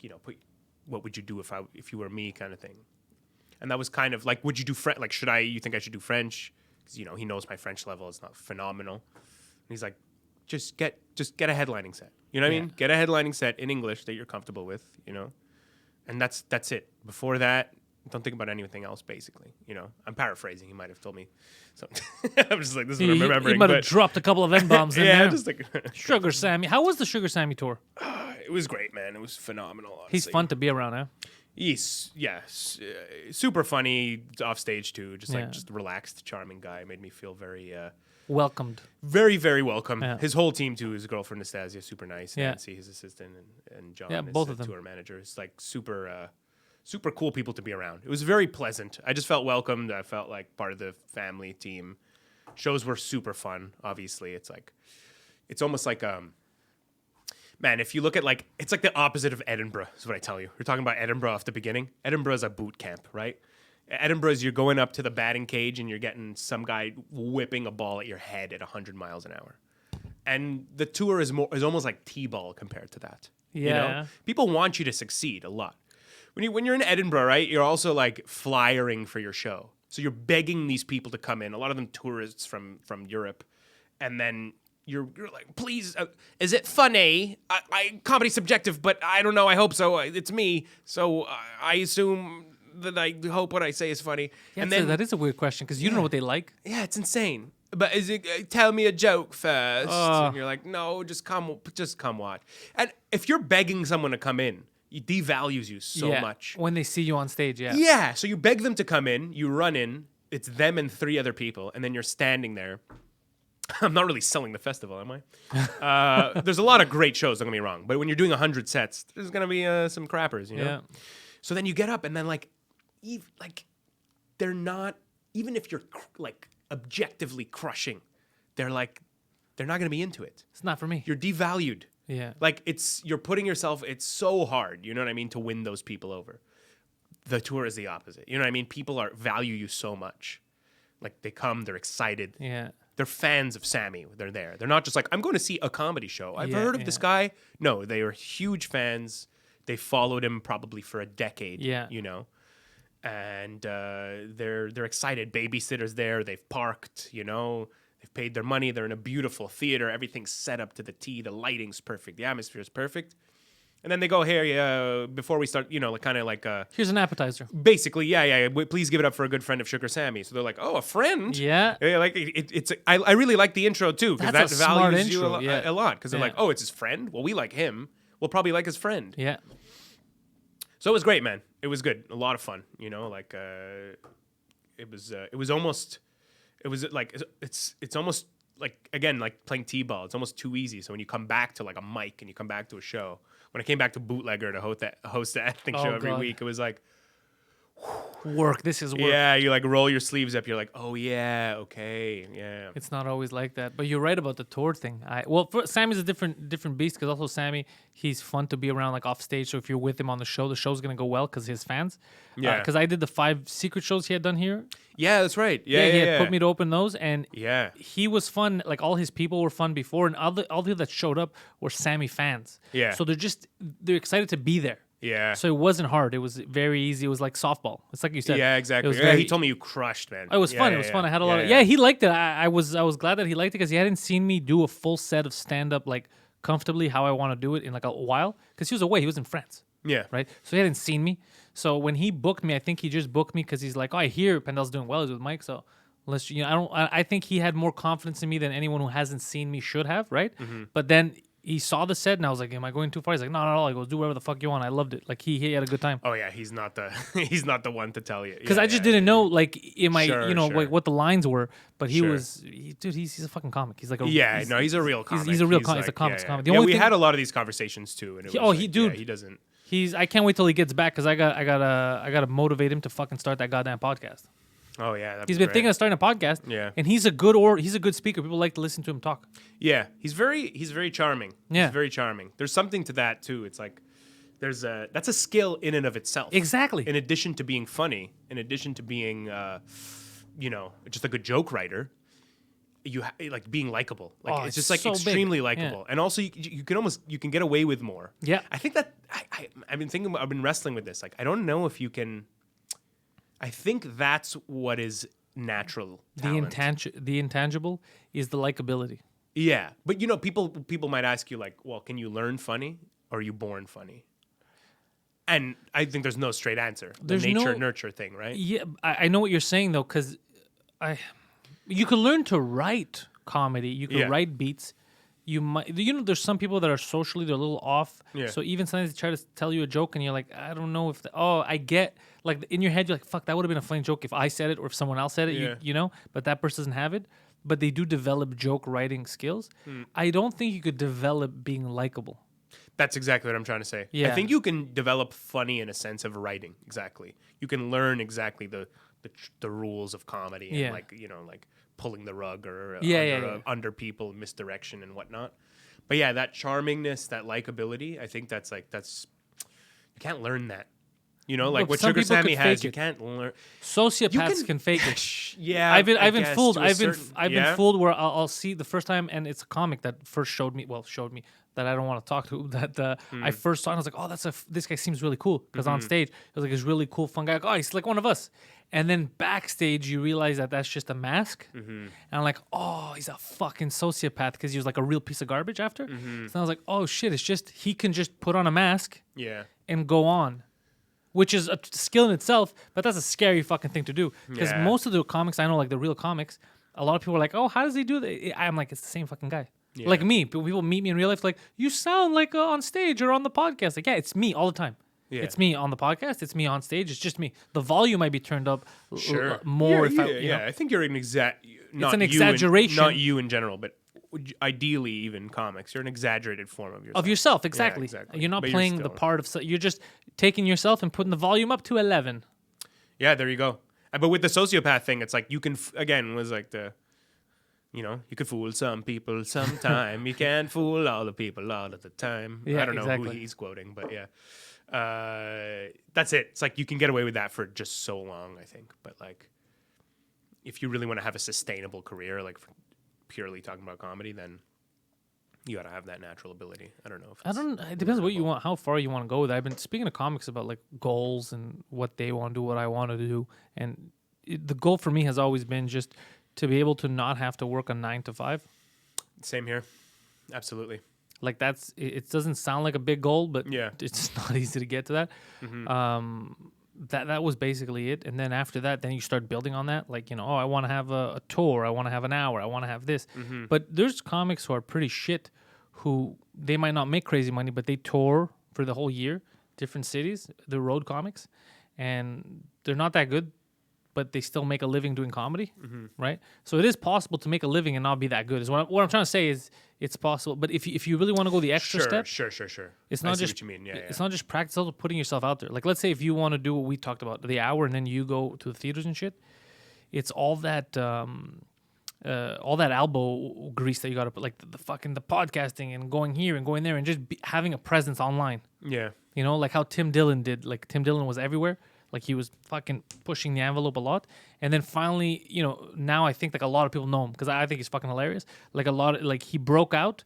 what would you do if you were me kind of thing, and that was kind of like would you do French? Like you think I should do French? Because he knows my French level is not phenomenal. And he's like, just get a headlining set. You know what I mean? Get a headlining set in English that you're comfortable with. And that's it. Before that, don't think about anything else, basically. I'm paraphrasing. He might have told me something. I'm just like, this is what I'm remembering.
You might have
but
dropped a couple of N-bombs in
yeah,
there.
just like
Sugar Sammy. How was the Sugar Sammy tour?
it was great, man. It was phenomenal. Honestly.
He's fun to be around, huh?
He's super funny off stage too. Just
Yeah.
just relaxed, charming guy. Made me feel very,
Welcomed.
very, very welcome.
Yeah.
His whole team too. His girlfriend Nastasia, super nice.
Yeah.
Nancy, his assistant, and John,
Yeah,
his
both of them.
tour manager. It's like super cool people to be around. It was very pleasant. I just felt welcomed. I felt like part of the family team. Shows were super fun. Obviously, it's almost like man, if you look at it's like the opposite of Edinburgh, is what I tell you. We're talking about Edinburgh off the beginning. Edinburgh is a boot camp, right? Edinburgh is you're going up to the batting cage and you're getting some guy whipping a ball at your head at 100 miles an hour. And the tour is almost like T-ball compared to that.
Yeah.
People want you to succeed a lot. When you're in Edinburgh, right, you're also like flyering for your show. So you're begging these people to come in, a lot of them tourists from Europe. And then you're like, please, is it funny? Comedy's subjective, but I don't know. I hope so. It's me. So I assume that I hope what I say is funny.
Yeah,
and then
that is a weird question because you don't know what they like.
yeah, it's insane. But is it tell me a joke first? And you're like, no, just come watch. And if you're begging someone to come in, it devalues you so
Yeah,
much.
when they see you on stage. Yeah.
Yeah, so you beg them to come in, you run in, it's them and 3 other people, and then you're standing there. I'm not really selling the festival, am I? There's a lot of great shows, don't get me wrong, but when you're doing 100 sets, there's gonna be some crappers,
Yeah.
So then you get up, and then they're not, even if you're objectively crushing, they're not gonna be into it.
It's not for me.
You're devalued.
Yeah.
You're putting yourself, it's so hard, you know what I mean, to win those people over. The tour is the opposite. You know what I mean? People value you so much. Like they come, they're excited.
Yeah.
they're fans of Sammy. They're there. They're not just like, I'm going to see a comedy show. I've
Yeah,
heard of this guy. No, they are huge fans. They followed him probably for a decade.
Yeah.
You know, and they're excited. Babysitters there. They've parked. You know, they've paid their money. They're in a beautiful theater. Everything's set up to the T. The lighting's perfect. The atmosphere is perfect. And then they go, here, before we start, you know, kind of like
Here's an appetizer.
basically, please give it up for a good friend of Sugar Sammy. So they're like, oh, a friend?
Yeah.
Like it's. I really like the intro too because that
That's a smart
values you
intro, yeah.
a lot. Because they're
Yeah.
like, oh, it's his friend. Well, we like him. We'll probably like his friend.
Yeah.
So it was great, man. It was good. A lot of fun. You know, like it was almost. It was like it's almost like again like playing t-ball. It's almost too easy. So when you come back to like a mic and you come back to a show. When I came back to Bootlegger to host that acting show every week, it was like
work. This is work.
yeah, you like roll your sleeves up. You're like, oh yeah, okay, yeah.
It's not always like that, but you're right about the tour thing. Sammy's a different beast because also Sammy, he's fun to be around like off stage. So if you're with him on the show's gonna go well because his fans.
Yeah.
Because I did the 5 secret shows he had done here.
Yeah, that's right. Yeah,
He had put me to open those, and
yeah.
he was fun. Like all his people were fun before, and all the people that showed up were Sammy fans.
Yeah.
So they're excited to be there.
Yeah.
So it wasn't hard. It was very easy. It was like softball. It's like you said.
Yeah,
It
exactly.
was
Yeah,
very-
he told me you crushed, man.
It was fun. It was fun. I had a lot of. Yeah, he liked it. I was glad that he liked it because he hadn't seen me do a full set of stand up like comfortably how I want to do it in like a while because he was away. He was in France.
Yeah.
Right. So he hadn't seen me. So when he booked me, I think he just booked me because he's like, oh, I hear Pantelis doing well. He's with Mike. So let's, I think he had more confidence in me than anyone who hasn't seen me should have. Right.
Mm-hmm.
But then he saw the set and I was like, am I going too far? He's like, no. I go, do whatever the fuck you want. I loved it. Like he had a good time.
Oh yeah, he's not the he's not the one to tell you.
Because I just didn't know, like,
Sure.
like, what the lines were. But he
Sure.
was, dude, he's a fucking comic. He's like a
he's a real comic.
He's a real comic. He's a comic. The only
we
thing,
had a lot of these conversations too. And it was he doesn't.
I can't wait till he gets back because I gotta motivate him to fucking start that goddamn podcast.
Oh yeah,
He's been thinking of starting a podcast.
Yeah.
And he's a good speaker. People like to listen to him talk.
Yeah, he's very charming.
Yeah.
He's very charming. There's something to that too. It's like that's a skill in and of itself.
Exactly.
In addition to being funny, in addition to being just a good joke writer, like being likable. Like it's just like
so
extremely
big.
likable.
Yeah.
And also you can get away with more.
Yeah.
I think that I've been wrestling with this. Like I don't know if you can. I think that's what is natural talent.
The intangible is the likability.
Yeah, but people might ask you like, well, can you learn funny or are you born funny? And I think there's no straight answer.
There's
Nurture thing, right?
Yeah, I know what you're saying though, because you can learn to write comedy. You can write beats. You might, there's some people that are socially they're a little off.
Yeah.
So even sometimes they try to tell you a joke and you're like, I don't know if. I get like in your head you're like, fuck, that would have been a funny joke if I said it or if someone else said it.
Yeah.
You know, but that person doesn't have it. But they do develop joke writing skills. I don't think you could develop being likable.
That's exactly what I'm trying to say.
Yeah.
I think you can develop funny in a sense of writing. Exactly. You can learn exactly the rules of comedy and like pulling the rug or under people, misdirection and whatnot. But yeah, that charmingness, that likability, I think that's you can't learn that. Like what
some
Sugar
people
Sammy
could
has,
fake
you
it.
can't learn.
Sociopaths can fake it.
Yeah,
I've
I
been
guess,
fooled.
to a
I've been
certain-
fooled where I'll see the first time, and it's a comic that first showed me that I don't want to talk to. That I first saw, and I was like, oh, this guy seems really cool because on stage, it was like this really cool, fun guy. Like, oh, he's like one of us. And then backstage, you realize that that's just a mask. And I'm like, oh, he's a fucking sociopath because he was like a real piece of garbage after. So I was like, oh shit, it's just he can just put on a mask and go on. Which is a skill in itself, but that's a scary fucking thing to do. Because most of the comics I know, like the real comics, a lot of people are like, oh, how does he do that? I'm like, it's the same fucking guy.
Yeah.
Like me, people meet me in real life, like, you sound like on stage or on the podcast. Like, yeah, it's me all the time.
Yeah.
It's me on the podcast. It's me on stage. It's just me. The volume might be turned up more.
I think you're an
an exaggeration.
Not you in general, but ideally, even comics, you're an exaggerated form of yourself.
Of yourself, exactly.
Exactly.
You're not
But
playing
you're
the
still-
part of. You're just taking yourself and putting the volume up to 11.
Yeah, there you go. But with the sociopath thing, it's like you can again was like the, you can fool some people sometime. You can't fool all the people all of the time.
Yeah,
I don't know
exactly.
who he's quoting, but yeah, that's it. It's like you can get away with that for just so long, I think. But like, if you really want to have a sustainable career, like purely talking about comedy, then you got to have that natural ability. I don't know. If
I don't. It depends what you want, how far you want to go with it. I've been speaking to comics about like goals and what they want to do, what I want to do, and the goal for me has always been just to be able to not have to work a 9 to 5.
Same here. Absolutely.
Like that's it doesn't sound like a big goal, but
Yeah.
it's not easy to get to that. That was basically it. And then after that, then you start building on that. Like, oh, I want to have a tour. I want to have an hour. I want to have this. But there's comics who are pretty shit who they might not make crazy money, but they tour for the whole year, different cities. They're road comics. And they're not that good, but they still make a living doing comedy, right? So it is possible to make a living and not be that good. Is what I'm trying to say is it's possible. But if you really want to go the extra step,
Sure.
it's
I
not
see
just
what you mean. Yeah,
it's not just practice, also putting yourself out there. Like let's say if you want to do what we talked about, the hour, and then you go to the theaters and shit, it's all that elbow grease that you got to put, like the podcasting and going here and going there and just having a presence online.
Yeah.
Like how Tim Dillon did. Like Tim Dillon was everywhere. Like he was fucking pushing the envelope a lot, and then finally, now I think like a lot of people know him because I think he's fucking hilarious. Like he broke out,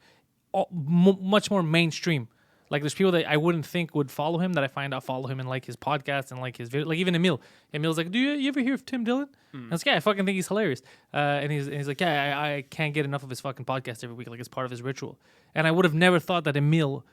much more mainstream. Like there's people that I wouldn't think would follow him that I find out follow him and like his podcast and like his video. Like even Emil. Emil's like, do you ever hear of Tim Dillon? And I was like, yeah, I fucking think he's hilarious. And he's like, yeah, I can't get enough of his fucking podcast every week. Like it's part of his ritual. And I would have never thought that Emil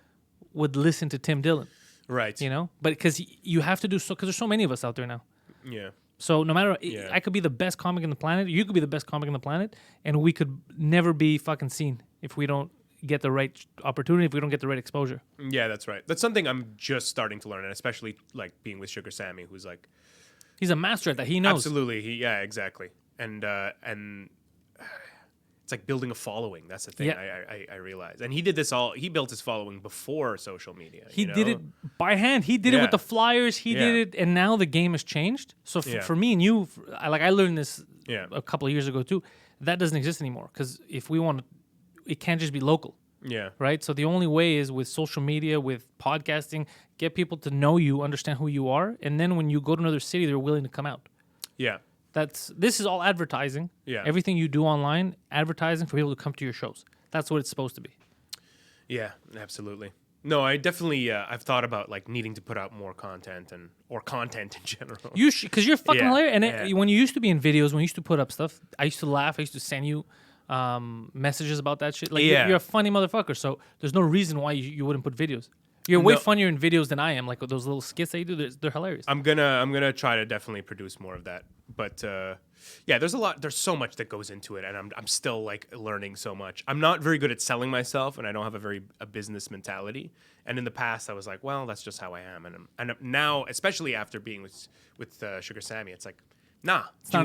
would listen to Tim Dillon.
Right.
But because you have to do so, because there's so many of us out there now.
Yeah.
So no matter, I could be the best comic in the planet, you could be the best comic in the planet, and we could never be fucking seen if we don't get the right opportunity, if we don't get the right exposure.
Yeah, that's right. That's something I'm just starting to learn, and especially like being with Sugar Sammy, who's like,
he's a master at that. He knows.
Absolutely. Yeah, exactly. And it's like building a following. That's the thing.
Yeah.
I realize. And he did this all. He built his following before social media.
He did it by hand. He did it with the flyers. He did it, and now the game has changed. So for me and you, I learned this a couple of years ago too. That doesn't exist anymore because if we want to, it can't just be local.
Yeah.
Right. So the only way is with social media, with podcasting, get people to know you, understand who you are, and then when you go to another city, they're willing to come out.
Yeah.
This is all advertising.
Yeah.
Everything you do online, advertising for people to come to your shows. That's what it's supposed to be.
Yeah, absolutely. No, I definitely I've thought about like needing to put out more content or content in general.
You should, because you're fucking hilarious. And when you used to be in videos, when you used to put up stuff, I used to laugh. I used to send you messages about that shit. Like you're a funny motherfucker. So there's no reason why you wouldn't put videos. You're way funnier in videos than I am. Like those little skits that you do, they're hilarious.
I'm gonna try to definitely produce more of that. But there's so much that goes into it, and I'm still like learning so much. I'm not very good at selling myself, and I don't have a business mentality. And in the past, I was like, well, that's just how I am. And now, especially after being with Sugar Sammy, it's like, nah.
Do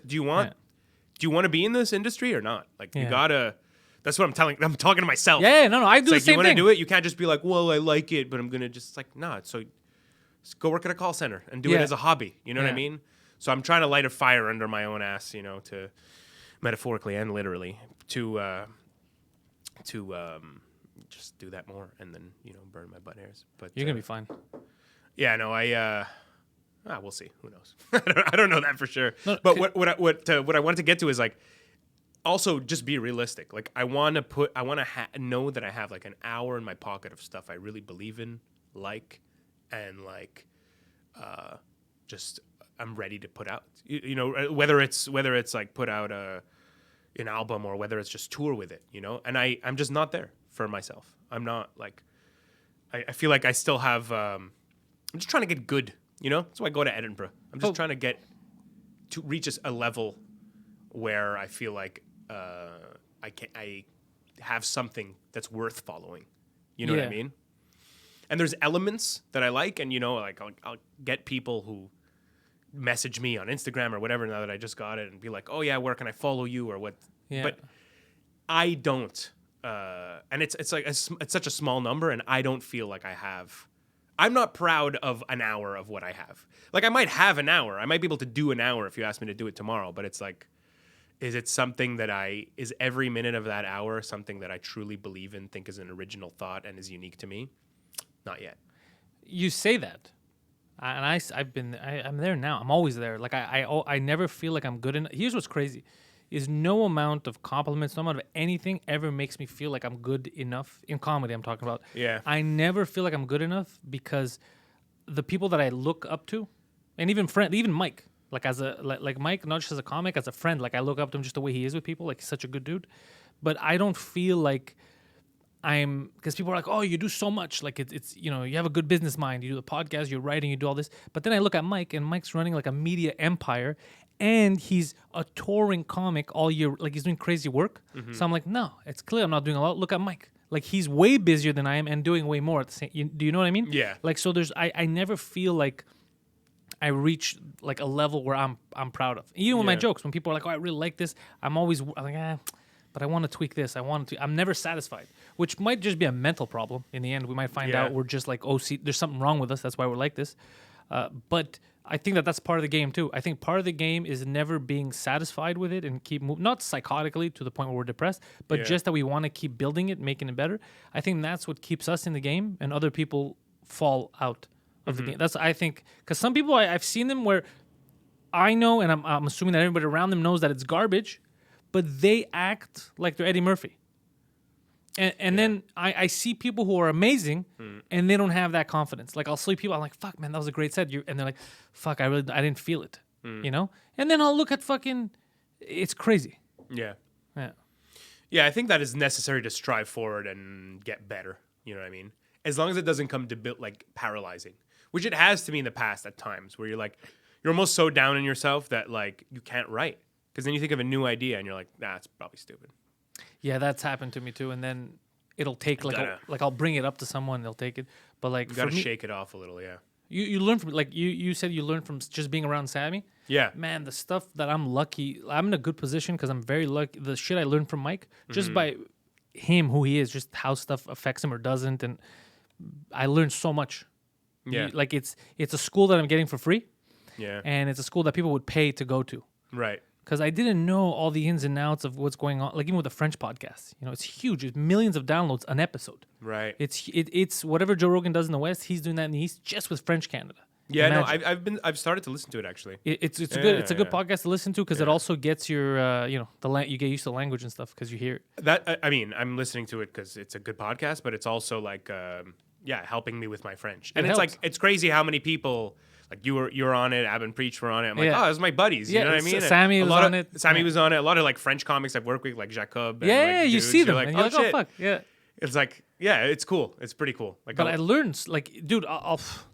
you want to be in this industry or not? Like you gotta. That's what I'm talking to myself.
Yeah, no, I do the same thing.
You want to do it? You can't just be like, well, I like it, but I'm going to just like, nah. So just go work at a call center and do it as a hobby. You know what I mean? So I'm trying to light a fire under my own ass, to metaphorically and literally to just do that more and then, burn my butt hairs. But
you're going to be fine.
Yeah, no, we'll see. Who knows? I don't know that for sure. No, but what I wanted to get to is like, also, just be realistic. Like, I want to know that I have like an hour in my pocket of stuff I really believe in, and just I'm ready to put out. Whether it's like put out an album or whether it's just tour with it. And I'm just not there for myself. I'm not like I feel like I still have. I'm just trying to get good. That's why I go to Edinburgh. I'm just trying to reach a level where I feel like. I have something that's worth following. You know what I mean? And there's elements that I like, and like I'll get people who message me on Instagram or whatever now that I just got it and be like, oh yeah, where can I follow you or what? Yeah. But I don't, and it's such a small number, and I don't feel like I have. I'm not proud of an hour of what I have. Like I might have an hour. I might be able to do an hour if you ask me to do it tomorrow, but it's like. Is it something is every minute of that hour something that I truly believe in, think is an original thought and is unique to me? Not yet.
You say that. I'm there now. I'm always there. Like I never feel like I'm good enough. Here's what's crazy is no amount of compliments, no amount of anything ever makes me feel like I'm good enough in comedy. I'm talking about.
Yeah.
I never feel like I'm good enough because the people that I look up to, and even Mike, like like Mike, not just as a comic, as a friend. Like I look up to him just the way he is with people. Like he's such a good dude. But I don't feel like because people are like, oh, you do so much. Like it's you have a good business mind. You do the podcast, you're writing, you do all this. But then I look at Mike, and Mike's running like a media empire, and he's a touring comic all year. Like he's doing crazy work. So I'm like, no, it's clear I'm not doing a lot. Look at Mike. Like he's way busier than I am and doing way more at the same. Do you know what I mean?
Yeah.
Like so, I never feel like I reach like a level where I'm proud of. Even with my jokes, when people are like, oh, I really like this, I'm like, but I want to tweak this. I'm never satisfied, which might just be a mental problem. In the end, we might find out we're just like, there's something wrong with us. That's why we're like this. But I think that's part of the game too. I think part of the game is never being satisfied with it and keep moving, not psychotically to the point where we're depressed, but just that we want to keep building it, making it better. I think that's what keeps us in the game, and other people fall out of the game. That's, I think, because some people, I've seen them where I know, and I'm assuming that everybody around them knows that it's garbage, but they act like they're Eddie Murphy. And then I see people who are amazing, and they don't have that confidence. Like I'll see people, I'm like, fuck, man, that was a great set. And they're like, fuck, I didn't feel it, And then I'll look at it's crazy.
Yeah.
Yeah.
Yeah, I think that is necessary to strive forward and get better. You know what I mean? As long as it doesn't come to like paralyzing, which it has to me in the past at times, where you're almost so down in yourself that like you can't write, because then you think of a new idea and you're like, nah, it's probably stupid.
Yeah, that's happened to me too. And then it'll take I'll bring it up to someone, they'll take it. But like
you gotta shake it off a little, yeah.
You learn from, like you said, you learn from just being around Sammy.
Yeah.
Man, the stuff that I'm in a good position because I'm very lucky. The shit I learned from Mike, just by him, who he is, just how stuff affects him or doesn't, and I learned so much.
Yeah.
It's a school that I'm getting for free.
Yeah.
And it's a school that people would pay to go to.
Right.
Because I didn't know all the ins and outs of what's going on. Like even with the French podcast, it's huge. It's millions of downloads an episode.
Right.
It's whatever Joe Rogan does in the West, he's doing that in the East, just with French Canada.
Yeah,
Imagine.
I've started to listen to it actually.
It's a good podcast to listen to because it also gets your you get used to the language and stuff because you hear it.
That I mean, I'm listening to it because it's a good podcast, but it's also like helping me with my French. And it's
helps.
like it's crazy how many people. Like you're on it, Ab and Preach were on it. I'm like, oh, those are my buddies. You know what I mean?
Sammy was on it.
Sammy was on it. A lot of like French comics I've worked with, like Jacob. And,
you
dudes,
see them.
like,
and you're like, oh,
shit.
fuck. Yeah.
It's like, yeah, it's cool. It's pretty cool. Like,
But I learned, like, dude,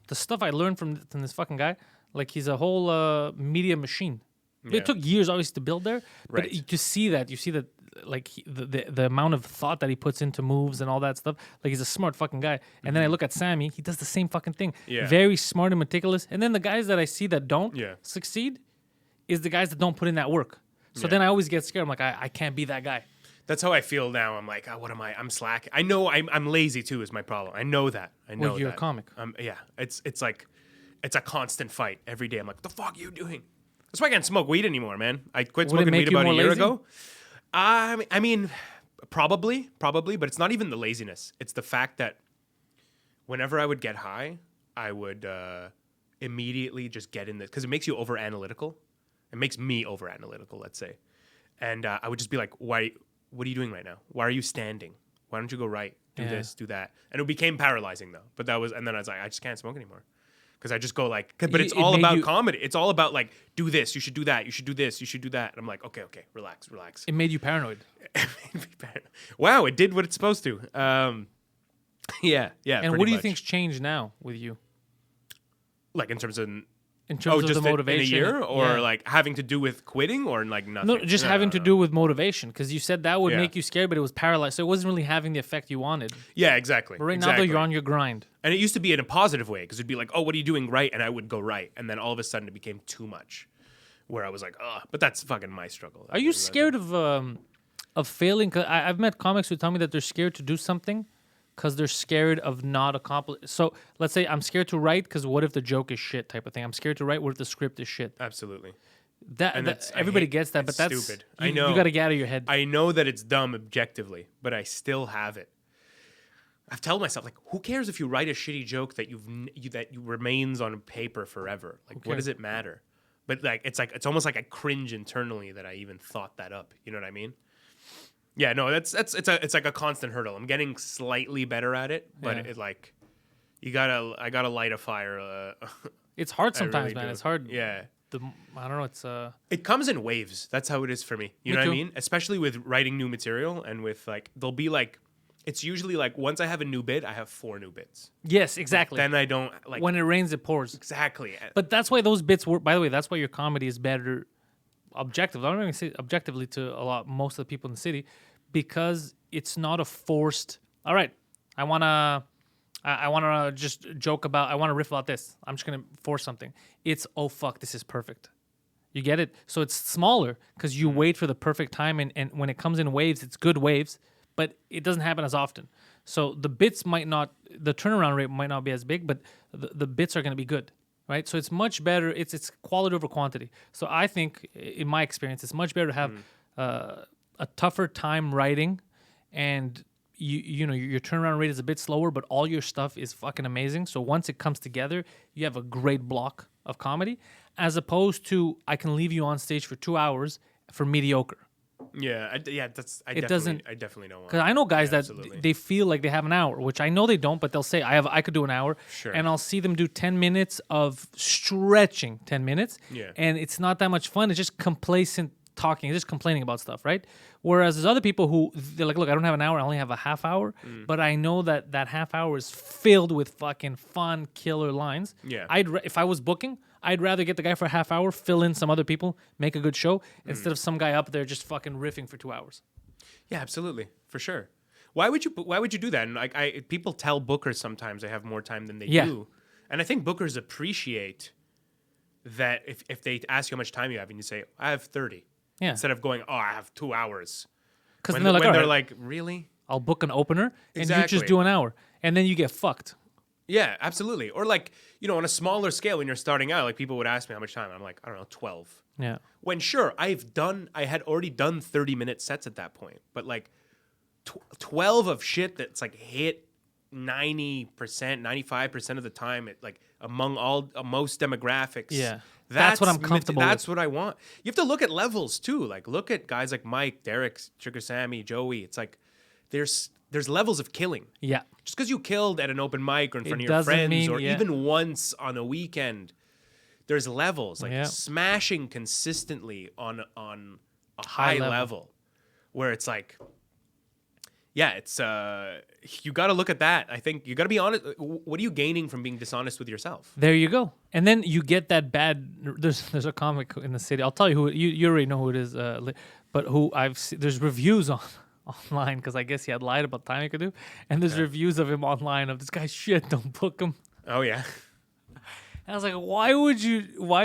the stuff I learned from this fucking guy, like, he's a whole media machine.
Yeah.
It took years, obviously, to build there. But
Right.
you see that, like, the amount of thought that he puts into moves and all that stuff. Like, he's a smart fucking guy. And then I look at Sammy, he does the same fucking thing.
Yeah.
Very smart and meticulous. And then the guys that I see that don't
Yeah.
succeed is the guys that don't put in that work. So then I always get scared. I'm like, I can't be that guy.
That's how I feel now. I'm like, what am I? I'm slack. I know I'm lazy too is my problem. I know that.
Well, you're a comic.
Yeah. It's like, it's a constant fight every day. I'm like, what the fuck are you doing? That's why I can't smoke weed anymore, man. I quit
Would it
smoking
make
weed
you
about a
more
year
lazy?
ago. I mean, probably, but it's not even the laziness. It's the fact that whenever I would get high, I would immediately just get in this because it makes you over analytical. It makes me over analytical, let's say. And I would just be like, why? What are you doing right now? Why are you standing? Why don't you go right? Do this, do that. And it became paralyzing though. But and then I was like, I just can't smoke anymore. Because I just go like, but it's all about comedy. It's all about like, do this, you should do that, you should do this, you should do that. And I'm like, okay, relax.
It made you paranoid.
Wow, it did what it's supposed to. Yeah.
And what do you think's changed now with you?
Like in terms of
the motivation?
in a year? Or like having to do with quitting or like nothing?
No, just having to do with motivation. Because you said that would make you scared, but it was paralyzed. So it wasn't really having the effect you wanted.
Yeah, exactly.
But right now, though, you're on your grind.
And it used to be in a positive way because it'd be like, oh, what are you doing right? And I would go right. And then all of a sudden it became too much where I was like, oh, but that's fucking my struggle.
Are you scared of failing? Cause I've met comics who tell me that they're scared to do something because they're scared of not accomplishing. So let's say I'm scared to write because what if the joke is shit type of thing. I'm scared to write what if the script is shit.
Absolutely.
Everybody gets that, but that's
stupid.
I know. You got to get out of your head.
I know that it's dumb objectively, but I still have it. I've told myself, like, who cares if you write a shitty joke that that remains on paper forever? Like, what does it matter? But like it's almost like I cringe internally that I even thought that up. You know what I mean? Yeah, no, it's like a constant hurdle. I'm getting slightly better at it, but
Yeah.
it like I gotta light a fire.
It's hard
I
sometimes,
really
man.
do.
It's hard.
Yeah.
I don't know. It's
It comes in waves. That's how it is for me. You
Me
know
too.
what I mean? Especially with writing new material and with like there'll be like it's usually like once I have a new bit, I have 4 new bits.
yes, exactly.
Then I don't like
When it rains, it pours.
exactly.
But that's why those bits work. By the way, that's why your comedy is better objectively. I don't even say objectively to most of the people in the city, because it's not a forced. All right, I wanna just joke about. I wanna riff about this. I'm just gonna force something. It's oh fuck, this is perfect. You get it? So it's smaller because you wait for the perfect time, and when it comes in waves, it's good waves, but it doesn't happen as often. So the bits might not, the turnaround rate might not be as big, but the bits are going to be good, right? So it's much better. It's quality over quantity. So I think, in my experience, it's much better to have a tougher time writing, and you know your turnaround rate is a bit slower, but all your stuff is fucking amazing. So once it comes together, you have a great block of comedy, as opposed to I can leave you on stage for 2 hours for mediocre.
Yeah, I
It doesn't-
definitely don't want.
Because I know guys that
absolutely.
they feel like they have an hour, which I know they don't, but they'll say I could do an hour,
Sure.
and I'll see them do 10 minutes of stretching 10 minutes,
Yeah.
and it's not that much fun. It's just complacent talking, it's just complaining about stuff, right? Whereas there's other people who they're like, look, I don't have an hour, I only have a half hour, but I know that half hour is filled with fucking fun, killer lines.
Yeah.
If I was booking, I'd rather get the guy for a half hour, fill in some other people, make a good show, instead of some guy up there just fucking riffing for 2 hours.
Yeah, absolutely, for sure. Why would you do that? And like people tell bookers sometimes they have more time than they
Yeah.
do, and I think bookers appreciate that if they ask you how much time you have and you say I have 30,
Yeah.
instead of going I have 2 hours.
Because
When
then they're like,
when
all
they're
right,
like really.
I'll book an opener, and you just
Exactly.
do an hour, and then you get fucked.
Yeah, absolutely. Or like, on a smaller scale when you're starting out, like people would ask me how much time. I'm like, I don't know, 12.
Yeah.
When sure, I had already done 30-minute sets at that point. But like 12 of shit that's like hit 90%, 95% of the time, like among most demographics.
Yeah. That's what I'm comfortable
That's
with.
what I want. You have to look at levels too. Like look at guys like Mike, Derek, Sugar Sammy, Joey. It's like there's levels of killing.
Yeah.
Just because you killed at an open mic or in front of your
doesn't
friends
mean-
or
yeah.
even once on a weekend, there's levels. Like
Yeah.
smashing consistently on a high
level.
level where it's like, yeah, it's you got to look at that. I think you got to be honest. What are you gaining from being dishonest with yourself?
There you go. And then you get that bad. There's a comic in the city. I'll tell you who you already know who it is, but who I've seen, there's reviews online because I guess he had lied about the time he could do, and there's reviews of him online of this guy's shit. Don't book him.
Oh yeah,
And I was like, why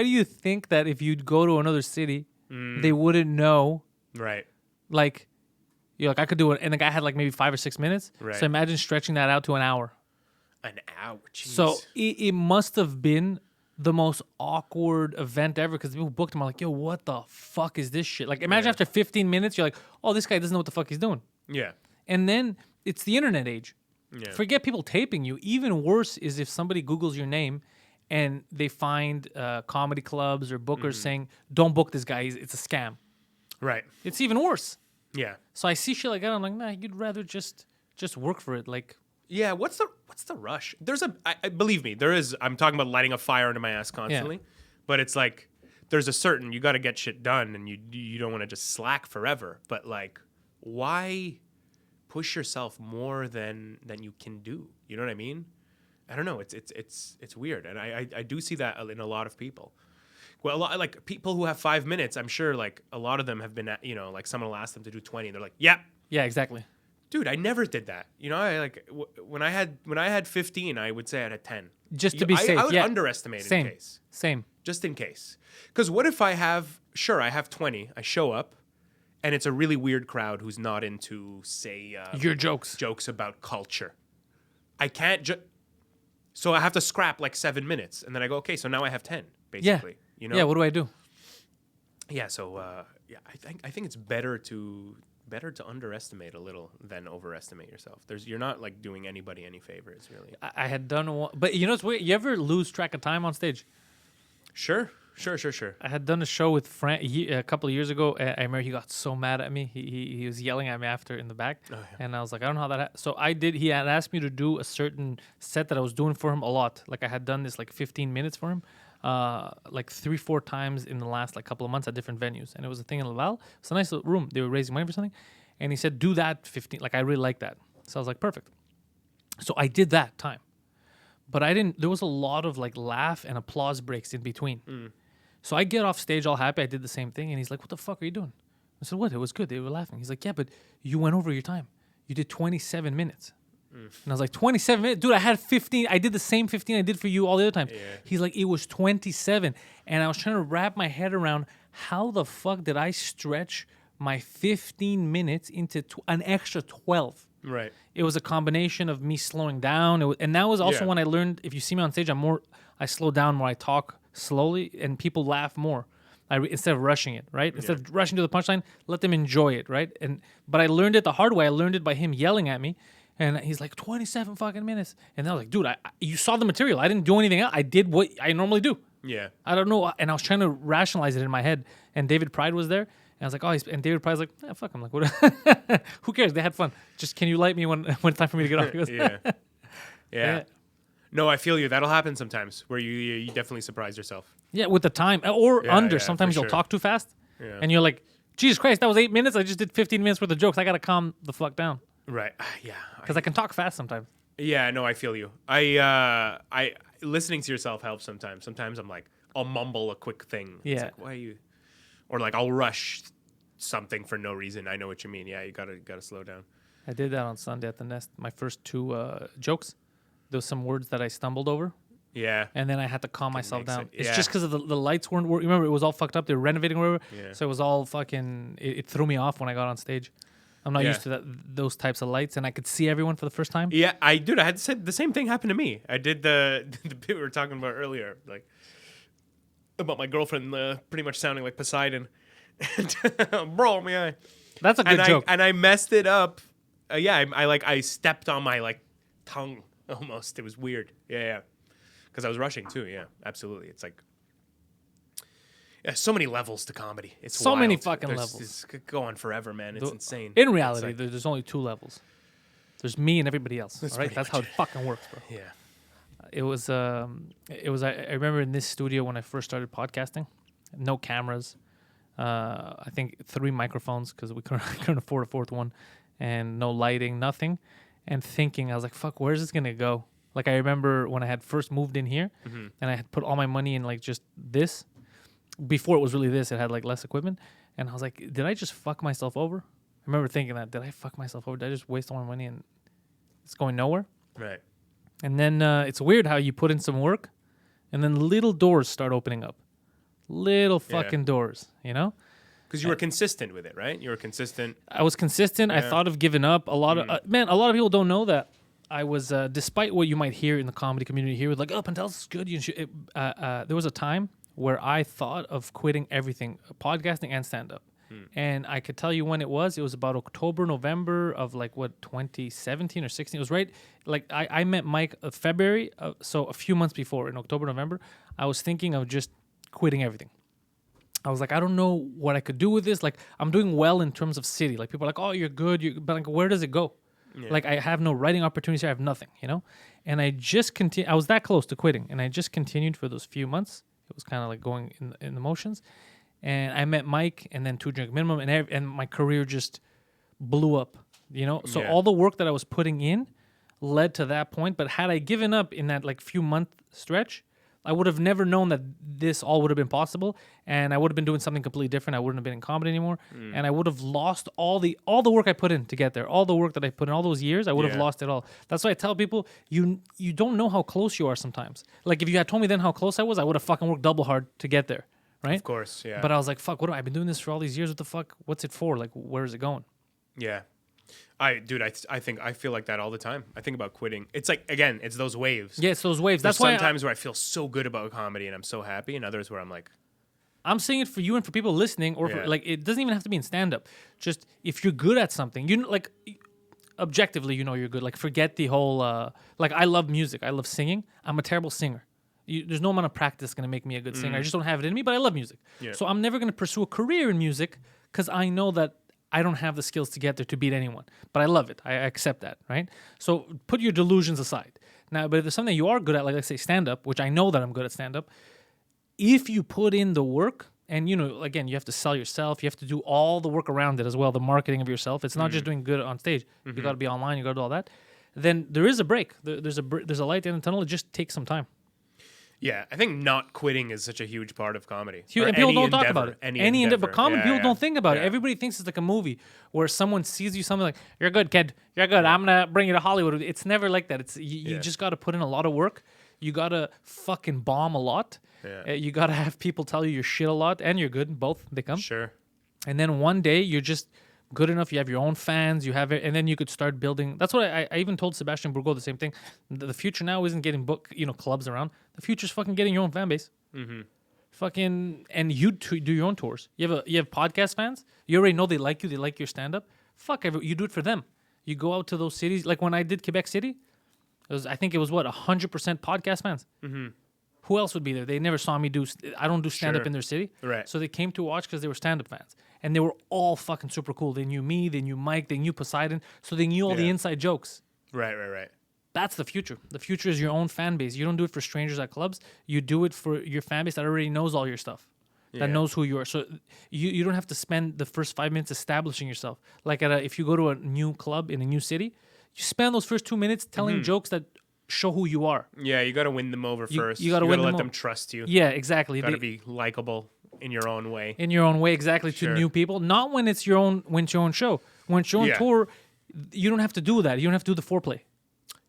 do you think that if you'd go to another city, they wouldn't know?
right.
Like, you're like, I could do it, and the guy had like maybe 5 or 6 minutes.
Right.
So imagine stretching that out to an hour.
An hour. Jeez.
So it must have been the most awkward event ever because people who booked him are like, yo, what the fuck is this shit? Like, imagine after 15 minutes, you're like, oh, this guy doesn't know what the fuck he's doing.
yeah,
And then it's the internet age.
yeah,
Forget people taping you. Even worse is if somebody Googles your name and they find comedy clubs or bookers saying, don't book this guy. It's a scam.
right.
It's even worse.
Yeah.
So I see shit like that. I'm like, nah, you'd rather just work for it. Like,
Yeah, what's the rush? I believe me, there is. I'm talking about lighting a fire into my ass constantly, but it's like there's a certain you got to get shit done, and you don't want to just slack forever. But like, why push yourself more than you can do? You know what I mean? I don't know. It's weird, and I do see that in a lot of people. Well, a lot like people who have 5 minutes. I'm sure like a lot of them have been like someone will ask them to do 20, and they're like, yeah.
yeah, exactly.
Dude, I never did that. I like when I had 15, I would say I had 10.
Just to be safe.
I would
yeah.
underestimate it
Same.
in case,
Same.
just in case. Because what if I have 20? I show up, and it's a really weird crowd who's not into say
Your jokes.
jokes about culture. I can't so I have to scrap like 7 minutes, and then I go, okay, so now I have 10
Yeah.
basically.
Yeah, what do I do?
Yeah. So I think it's better to underestimate a little than overestimate yourself. You're not like doing anybody any favors, really.
I had done one, but you know what's weird? You ever lose track of time on stage?
Sure. Sure.
I had done a show with Frank a couple of years ago. I remember he got so mad at me. He was yelling at me after in the back, and I was like, I don't know how that. So I did. He had asked me to do a certain set that I was doing for him a lot. Like I had done this like 15 minutes for him, like 3-4 times in the last like couple of months at different venues, and it was a thing in Laval. It's a nice little room. They were raising money for something, and he said, do that 15. Like I really like that. So I was like, perfect. So I did that time. But I didn't, there was a lot of like laugh and applause breaks in between. So I get off stage all happy. I did the same thing. And he's like, what the fuck are you doing? I said, what? It was good. They were laughing. He's like, yeah, but you went over your time. You did 27 minutes. And I was like, 27 minutes? Dude, I had 15. I did the same 15 I did for you all the other times. Yeah. He's like, it was 27. And I was trying to wrap my head around how the fuck did I stretch my 15 minutes into an extra 12?
Right.
It was a combination of me slowing down. And that was also when I learned, if you see me on stage, I slow down more. I talk slowly and people laugh more. Instead of rushing it, right? Instead of rushing to the punchline, let them enjoy it, right? But I learned it the hard way. I learned it by him yelling at me. And he's like, 27 fucking minutes. And I was like, dude, you saw the material. I didn't do anything else. I did what I normally do.
Yeah.
I don't know. And I was trying to rationalize it in my head. And David Pride was there. And I was like, oh, and David Pride's like, fuck him. Like, what? Who cares? They had fun. Just can you light me when it's time for me to get off? He goes,
yeah. No, I feel you. That'll happen sometimes where you definitely surprise yourself.
Yeah, with the time or under. Sometimes you'll talk too fast. Yeah. And you're like, Jesus Christ, that was 8 minutes. I just did 15 minutes worth of jokes. I got to calm the fuck down.
Right. Yeah.
Because I can talk fast sometimes.
Yeah, no, I feel you. I listening to yourself helps sometimes. Sometimes I'm like, I'll mumble a quick thing.
Yeah.
It's like, why are you? Or like I'll rush something for no reason. I know what you mean. Yeah, you gotta slow down.
I did that on Sunday at the Nest. My first 2 jokes. There was some words that I stumbled over.
Yeah.
And then I had to calm myself down.
It's
just because of the lights weren't working. Remember, it was all fucked up. They were renovating or whatever. Yeah. So it was all fucking... It threw me off when I got on stage. I'm not used to those types of lights, and I could see everyone for the first time.
Yeah, I had said the same thing happened to me. I did the bit we were talking about earlier, like about my girlfriend pretty much sounding like Poseidon. Bro, me.
That's a good joke.
And I messed it up. I stepped on my like tongue almost. It was weird. Yeah. Because I was rushing too. Yeah, absolutely. It's like so many levels to comedy. It's
so
wild.
many fucking levels.
It's go on forever, man. It's insane.
In reality, there's only 2 levels. There's me and everybody else. All right, that's how it fucking works, bro.
Yeah.
It was. I remember in this studio when I first started podcasting, no cameras. I think 3 microphones because we couldn't afford a 4th one, and no lighting, nothing. And thinking, I was like, "Fuck, where's this gonna go?" Like I remember when I had first moved in here, and I had put all my money in like just this. Before it was really this, it had like less equipment, and I was like, "Did I just fuck myself over?" I remember thinking that. Did I fuck myself over? Did I just waste all my money and it's going nowhere?
Right.
And then it's weird how you put in some work, and then little doors start opening up. Little fucking doors, you know?
Because you were consistent with it, right? You were consistent.
I was consistent. Yeah. I thought of giving up. A lot of a lot of people don't know that I was, despite what you might hear in the comedy community here, with like, oh, Pantelis is good. There was a time where I thought of quitting everything, podcasting and stand-up. And I could tell you when it was. It was about October, November of like, 2017 or 16. It was right, like I met Mike February, so a few months before, in October, November, I was thinking of just quitting everything. I was like, I don't know what I could do with this. Like, I'm doing well in terms of city. Like, people are like, oh, you're good. But like, where does it go? Yeah. Like, I have no writing opportunities here. I have nothing, you know? And I just continued. I was that close to quitting. And I just continued for those few months. It was kind of like going in the motions. And I met Mike, and then 2 Drink Minimum, and my career just blew up, you know? So all the work that I was putting in led to that point. But had I given up in that like few month stretch, I would have never known that this all would have been possible, and I would have been doing something completely different. I wouldn't have been in comedy anymore, and I would have lost all the work I put in to get there. All the work that I put in all those years, I would have lost it all. That's why I tell people, you don't know how close you are sometimes. Like, if you had told me then how close I was, I would have fucking worked double hard to get there, right?
Of course, yeah.
But I was like, fuck, I've been doing this for all these years. What the fuck? What's it for? Like, where is it going?
Yeah. I feel like that all the time. I think about quitting. It's like, again, it's those waves.
Yeah, it's those waves.
There's sometimes where I feel so good about comedy and I'm so happy, and others where I'm like,
I'm saying it for you and for people listening, or for, like, it doesn't even have to be in stand-up. Just if you're good at something, you know, like, objectively, you know you're good. Like, forget the whole like, I love music. I love singing. I'm a terrible singer. There's no amount of practice going to make me a good singer. I just don't have it in me, but I love music.
Yeah.
So I'm never going to pursue a career in music because I know that I don't have the skills to get there to beat anyone. But I love it. I accept that, right? So put your delusions aside. Now, but if there's something you are good at, like let's say stand-up, which I know that I'm good at stand-up, if you put in the work, and again, you have to sell yourself, you have to do all the work around it as well, the marketing of yourself. It's not just doing good on stage. You got to be online, you got to do all that. Then there is a break. There's a light in the tunnel. It just takes some time.
Yeah, I think not quitting is such a huge part of comedy.
And people don't talk about it.
Any endeavor.
But common people don't think about it.
Yeah.
Everybody thinks it's like a movie where someone sees you something like, "You're good, kid. You're good. I'm gonna bring you to Hollywood." It's never like that. It's you just got to put in a lot of work. You got to fucking bomb a lot.
Yeah.
You got to have people tell you you're shit a lot, and you're good. Both they come.
Sure.
And then one day you're just good enough. You have your own fans. You have it, and then you could start building. That's what I even told Sebastian Bourgault the same thing. The future now isn't getting clubs around. The future's fucking getting your own fan base. Mm-hmm. Fucking, and you do your own tours. You have podcast fans. You already know they like you. They like your stand up. You do it for them. You go out to those cities. Like when I did Quebec City, I think it was 100% podcast fans. Mm-hmm. Who else would be there? They never saw me do. I don't do stand up in their city,
right?
So they came to watch because they were stand up fans, and they were all fucking super cool. They knew me. They knew Mike. They knew Poseidon. So they knew all the inside jokes.
Right.
That's the future. The future is your own fan base. You don't do it for strangers at clubs. You do it for your fan base that already knows all your stuff, that knows who you are. So you don't have to spend the first 5 minutes establishing yourself. Like if you go to a new club in a new city, you spend those first 2 minutes telling jokes that show who you are.
Yeah, you got to win them over first.
You got to
let them trust you.
Yeah, exactly.
Got to be likable in your own way.
In your own way, exactly, to new people. Not when it's your own show. When it's your own tour, you don't have to do that. You don't have to do the foreplay.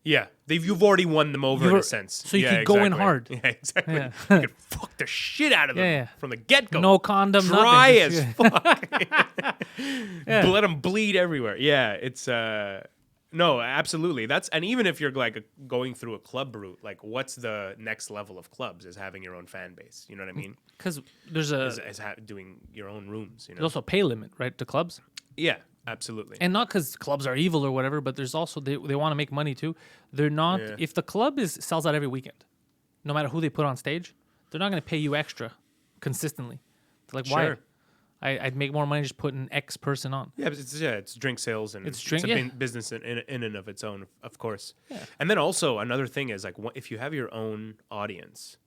Yeah, you've already won them over in a sense.
So you can go in hard.
Yeah, exactly.
Yeah.
You can fuck the shit out of them from the get-go.
No condom,
Dry
nothing.
as fuck. Let them bleed everywhere. Yeah, it's... No, absolutely. And even if you're like going through a club route, like what's the next level of clubs is having your own fan base. You know what I mean?
Because there's
doing your own rooms.
There's also a pay limit, right, to clubs.
Yeah, absolutely.
And not because clubs are evil or whatever, but there's also they want to make money too. They're not if the club sells out every weekend, no matter who they put on stage, they're not going to pay you extra consistently. They're like, why? I'd make more money just putting X person on.
Yeah, but it's drink sales and it's business in and of its own, of course. Yeah. And then also another thing is like if you have your own audience,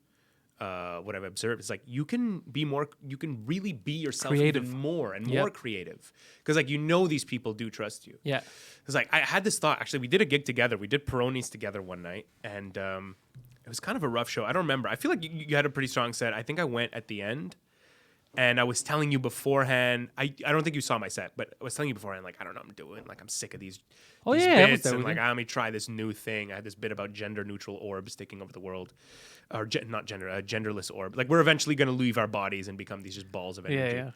what I've observed is like you can really be yourself even more and more creative because like these people do trust you.
Yeah.
Because like I had this thought actually, we did a gig together, we did Peronis together one night, and it was kind of a rough show. I don't remember. I feel like you had a pretty strong set. I think I went at the end. And I was telling you beforehand, I don't think you saw my set, but I was telling you beforehand, like, I don't know what I'm doing. Like, I'm sick of these bits. And, like, let me try this new thing. I had this bit about gender-neutral orbs taking over the world. Or not gender, genderless orb. Like, we're eventually going to leave our bodies and become these just balls of energy.
Yeah.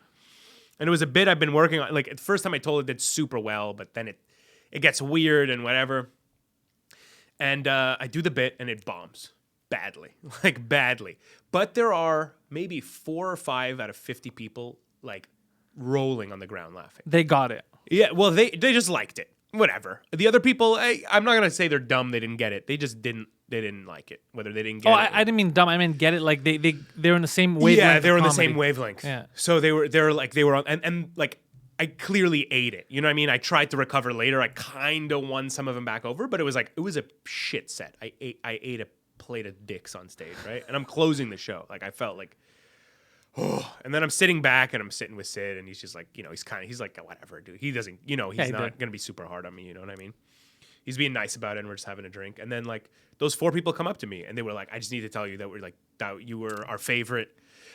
And it was a bit I've been working on. Like, the first time I told it did super well, but then it gets weird and whatever. And I do the bit, and it bombs. Badly. But there are maybe 4 or 5 out of 50 people like rolling on the ground laughing.
They got it.
Yeah, well, they just liked it. Whatever. The other people, I'm not gonna say they're dumb. They didn't get it. They just didn't like it. Whether they didn't get it.
I didn't mean dumb. I mean get it. Like they're in the same wavelength.
Yeah, they were in the same wavelength.
Yeah.
So they were on and like I clearly ate it. You know what I mean? I tried to recover later. I kind of won some of them back over, but it was a shit set. I ate a plate of dicks on stage, right? And I'm closing the show. Like I felt like, oh, and then I'm sitting back and I'm sitting with Sid and he's just like, he's like, whatever, dude. He doesn't, he's not going to be super hard on me. You know what I mean? He's being nice about it and we're just having a drink. And then like those 4 people come up to me and they were like, I just need to tell you that you were our favorite.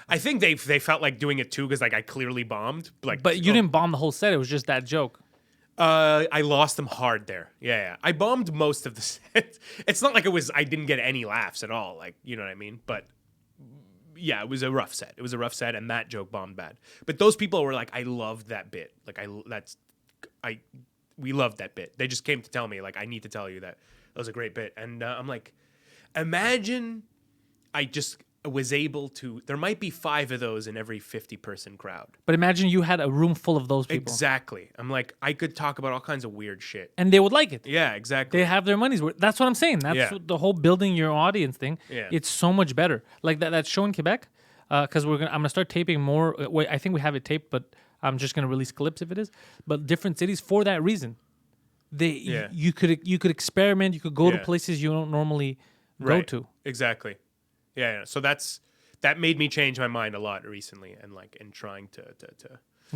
I think they felt like doing it too. Cause like I clearly bombed. Like,
but you didn't bomb the whole set. It was just that joke.
I lost them hard there. Yeah. I bombed most of the set. It's not like I didn't get any laughs at all. Like, you know what I mean? But yeah, it was a rough set. And that joke bombed bad. But those people were like, I loved that bit. Like we loved that bit. They just came to tell me like, I need to tell you that was a great bit. And I'm like, imagine I just was able to. There might be 5 of those in every 50-person crowd.
But imagine you had a room full of those people.
Exactly. I'm like, I could talk about all kinds of weird shit.
And they would like it.
Yeah, exactly.
They have their money's worth. That's what I'm saying. That's what the whole building your audience thing.
Yeah.
It's so much better. Like that show in Quebec, because I'm gonna start taping more. I think we have it taped, but I'm just gonna release clips if it is. But different cities for that reason. You could experiment. You could go to places you don't normally go to.
Exactly. Yeah. So that made me change my mind a lot recently, and like in trying to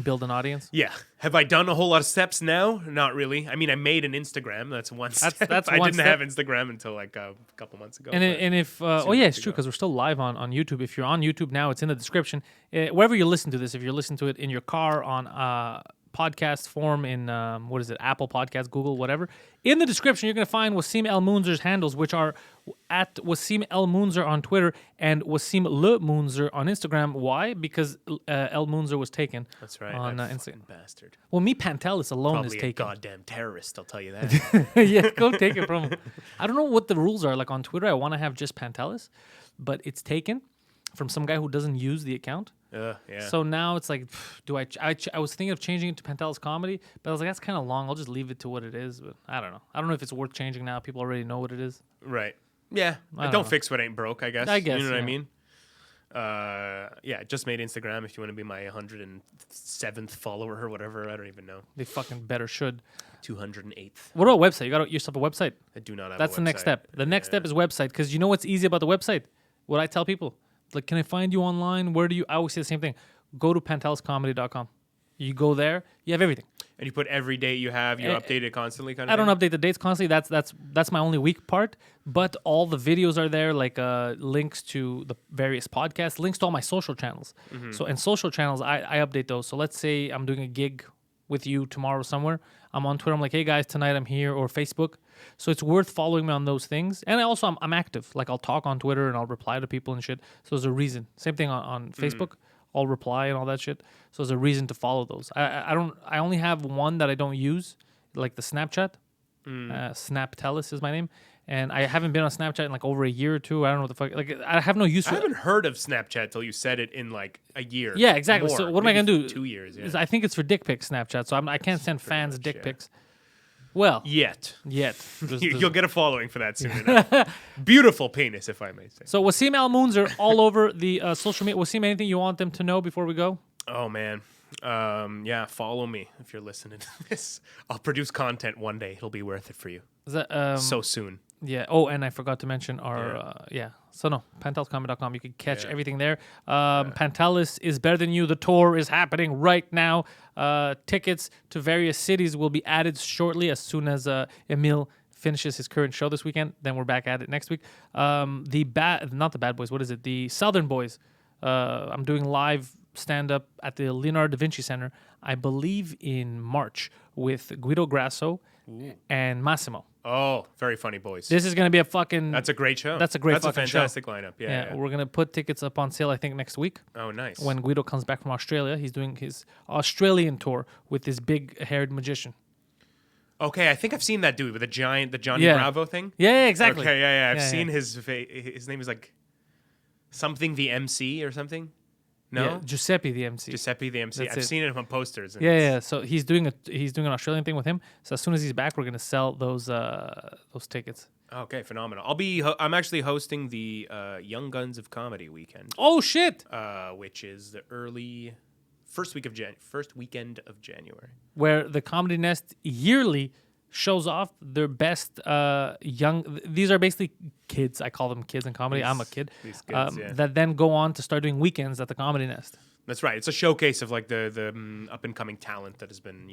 Build an audience.
Yeah. Have I done a whole lot of steps now? Not really. I mean, I made an Instagram. That's one step.
That's
I
one
didn't
step.
have Instagram until like a couple months ago.
And if it's true because we're still live on YouTube. If you're on YouTube now, it's in the description. Wherever you listen to this, if you're listening to it in your car on podcast form in Apple Podcasts, Google, whatever. In the description, you're going to find Wassim El-Mounzer's handles, which are at Wassim El-Mounzer on Twitter and Wassim Le-Mounzer on Instagram. Why? Because El-Mounzer was taken.
That's right.
On Instagram.
Bastard.
Well, me Pantelis alone
Probably
is
a
taken.
goddamn terrorist. I'll tell you that.
Yeah, go take it from him. I don't know what the rules are. Like on Twitter, I want to have just Pantelis, but it's taken from some guy who doesn't use the account.
Yeah.
So now it's like, I was thinking of changing it to Pantelis Comedy, but I was like, that's kind of long. I'll just leave it to what it is. But I don't know. I don't know if it's worth changing now. People already know what it is.
Right. Yeah. Don't
know.
fix what ain't broke, I guess.
I guess,
You know what I
yeah.
mean? Yeah, just made Instagram if you want to be my 107th follower or whatever. I don't even know.
They fucking better should.
208th.
What about a website? You got yourself a website.
I do not have
That's
a
the next
website.
step. The next step is website, because you know what's easy about the website? What I tell people, like, can I find you online? Where do you? I always say the same thing. Go to panteliscomedy.com. You go there, you have everything.
And you put every date you have, you update it constantly kind of
I don't update the dates constantly. That's my only weak part. But all the videos are there, like links to the various podcasts, links to all my social channels.
Mm-hmm.
So in social channels, I update those. So let's say I'm doing a gig with you tomorrow somewhere. I'm on Twitter. I'm like, hey guys, tonight I'm here, or Facebook. So it's worth following me on those things. And I'm active. Like I'll talk on Twitter and I'll reply to people and shit. So there's a reason. Same thing on Facebook. I'll reply and all that shit. So there's a reason to follow those. I only have one that I don't use, like the Snapchat. Snaptelis is my name. And I haven't been on Snapchat in like over a year or two. I don't know what the fuck. Like I have no use for
I
it.
haven't heard of Snapchat till you said it in like a year.
Yeah, exactly.
More.
So what am I
Maybe
going to do?
2 years, yeah.
I think it's for dick pics, Snapchat. So I can't send fans
much,
dick
yeah.
pics. Well,
Yet.
There's-
You'll get a following for that soon enough. Beautiful penis, if I may say.
So Wassim El-Mounzer all over the social media. Wassim, anything you want them to know before we go?
Oh, man. Yeah, follow me if you're listening to this. I'll produce content one day. It'll be worth it for you.
Is that,
So soon.
Yeah. Oh, and I forgot to mention our So no, panteliscomedy.com. You can catch everything there. Pantelis is better than you. The tour is happening right now. Tickets to various cities will be added shortly as soon as Emil finishes his current show this weekend. Then we're back at it next week. Not the Bad Boys. What is it? The Southern Boys. I'm doing live stand-up at the Leonardo da Vinci Center, I believe in March, with Guido Grasso and Massimo.
Oh, very funny boys.
This is going to be a fucking...
That's a great show.
That's a great
That's
fucking
a fantastic lineup. Yeah.
We're going to put tickets up on sale, I think, next week.
Oh, nice.
When Guido comes back from Australia. He's doing his Australian tour with this big-haired magician.
Okay, I think I've seen that dude with the Johnny Bravo thing.
Yeah, exactly.
Okay, yeah. I've seen his face. His name is like something the MC or something. No,
Yeah, Giuseppe the MC.
Giuseppe the MC.
That's
I've
it.
seen it on posters. And
Yeah. So he's doing an Australian thing with him. So as soon as he's back, we're gonna sell those tickets.
Okay, phenomenal. I'm actually hosting the Young Guns of Comedy weekend,
Oh shit!
which is the first weekend of January.
Where the Comedy Nest yearly shows off their best young. These are basically kids. I call them kids in comedy. I'm a kid.
These kids,
That then go on to start doing weekends at the Comedy Nest.
That's right. It's a showcase of like the up and coming talent that has been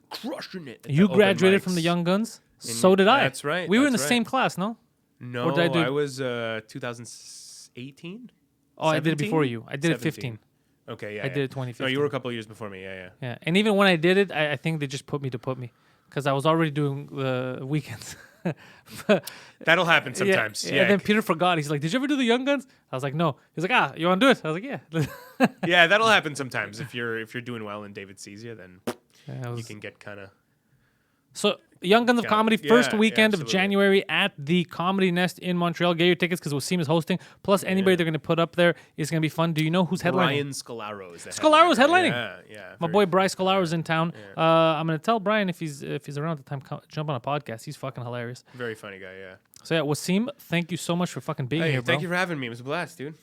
crushing it. at
You
the open
graduated
mics.
from the Young Guns. So did I.
That's right,
We were in the
that's right.
same class, no?
No,
Or did I do-
I was 2018.
Oh, I did it
17?
before you. I did it
17.
15.
Okay, yeah.
I did it 2015.
No, you were a couple of years before me. Yeah.
Yeah, and even when I did it, I think they just put me because I was already doing the weekends.
That'll happen sometimes. Yeah.
And then Peter forgot. He's like, "Did you ever do the Young Guns?" I was like, "No." He's like, "You want to do it?" I was like, "Yeah."
Yeah, that'll happen sometimes. If you're doing well and David sees you, then
Yeah,
you can get kind of
So Young Guns of Comedy, first weekend of
absolutely.
January at the Comedy Nest in Montreal. Get your tickets because Wassim is hosting. Plus, anybody they're going to put up there is going to be fun. Do you know who's headlining?
Brian Scalaro is the
Scalaro's headlining.
Yeah.
My boy Bryce Scalaro's in town. I'm going to tell Brian if he's around at the time, jump on a podcast. He's fucking hilarious.
Very funny guy, yeah.
So yeah, Wassim, thank you so much for fucking being here, bro.
Thank you for having me. It was a blast, dude.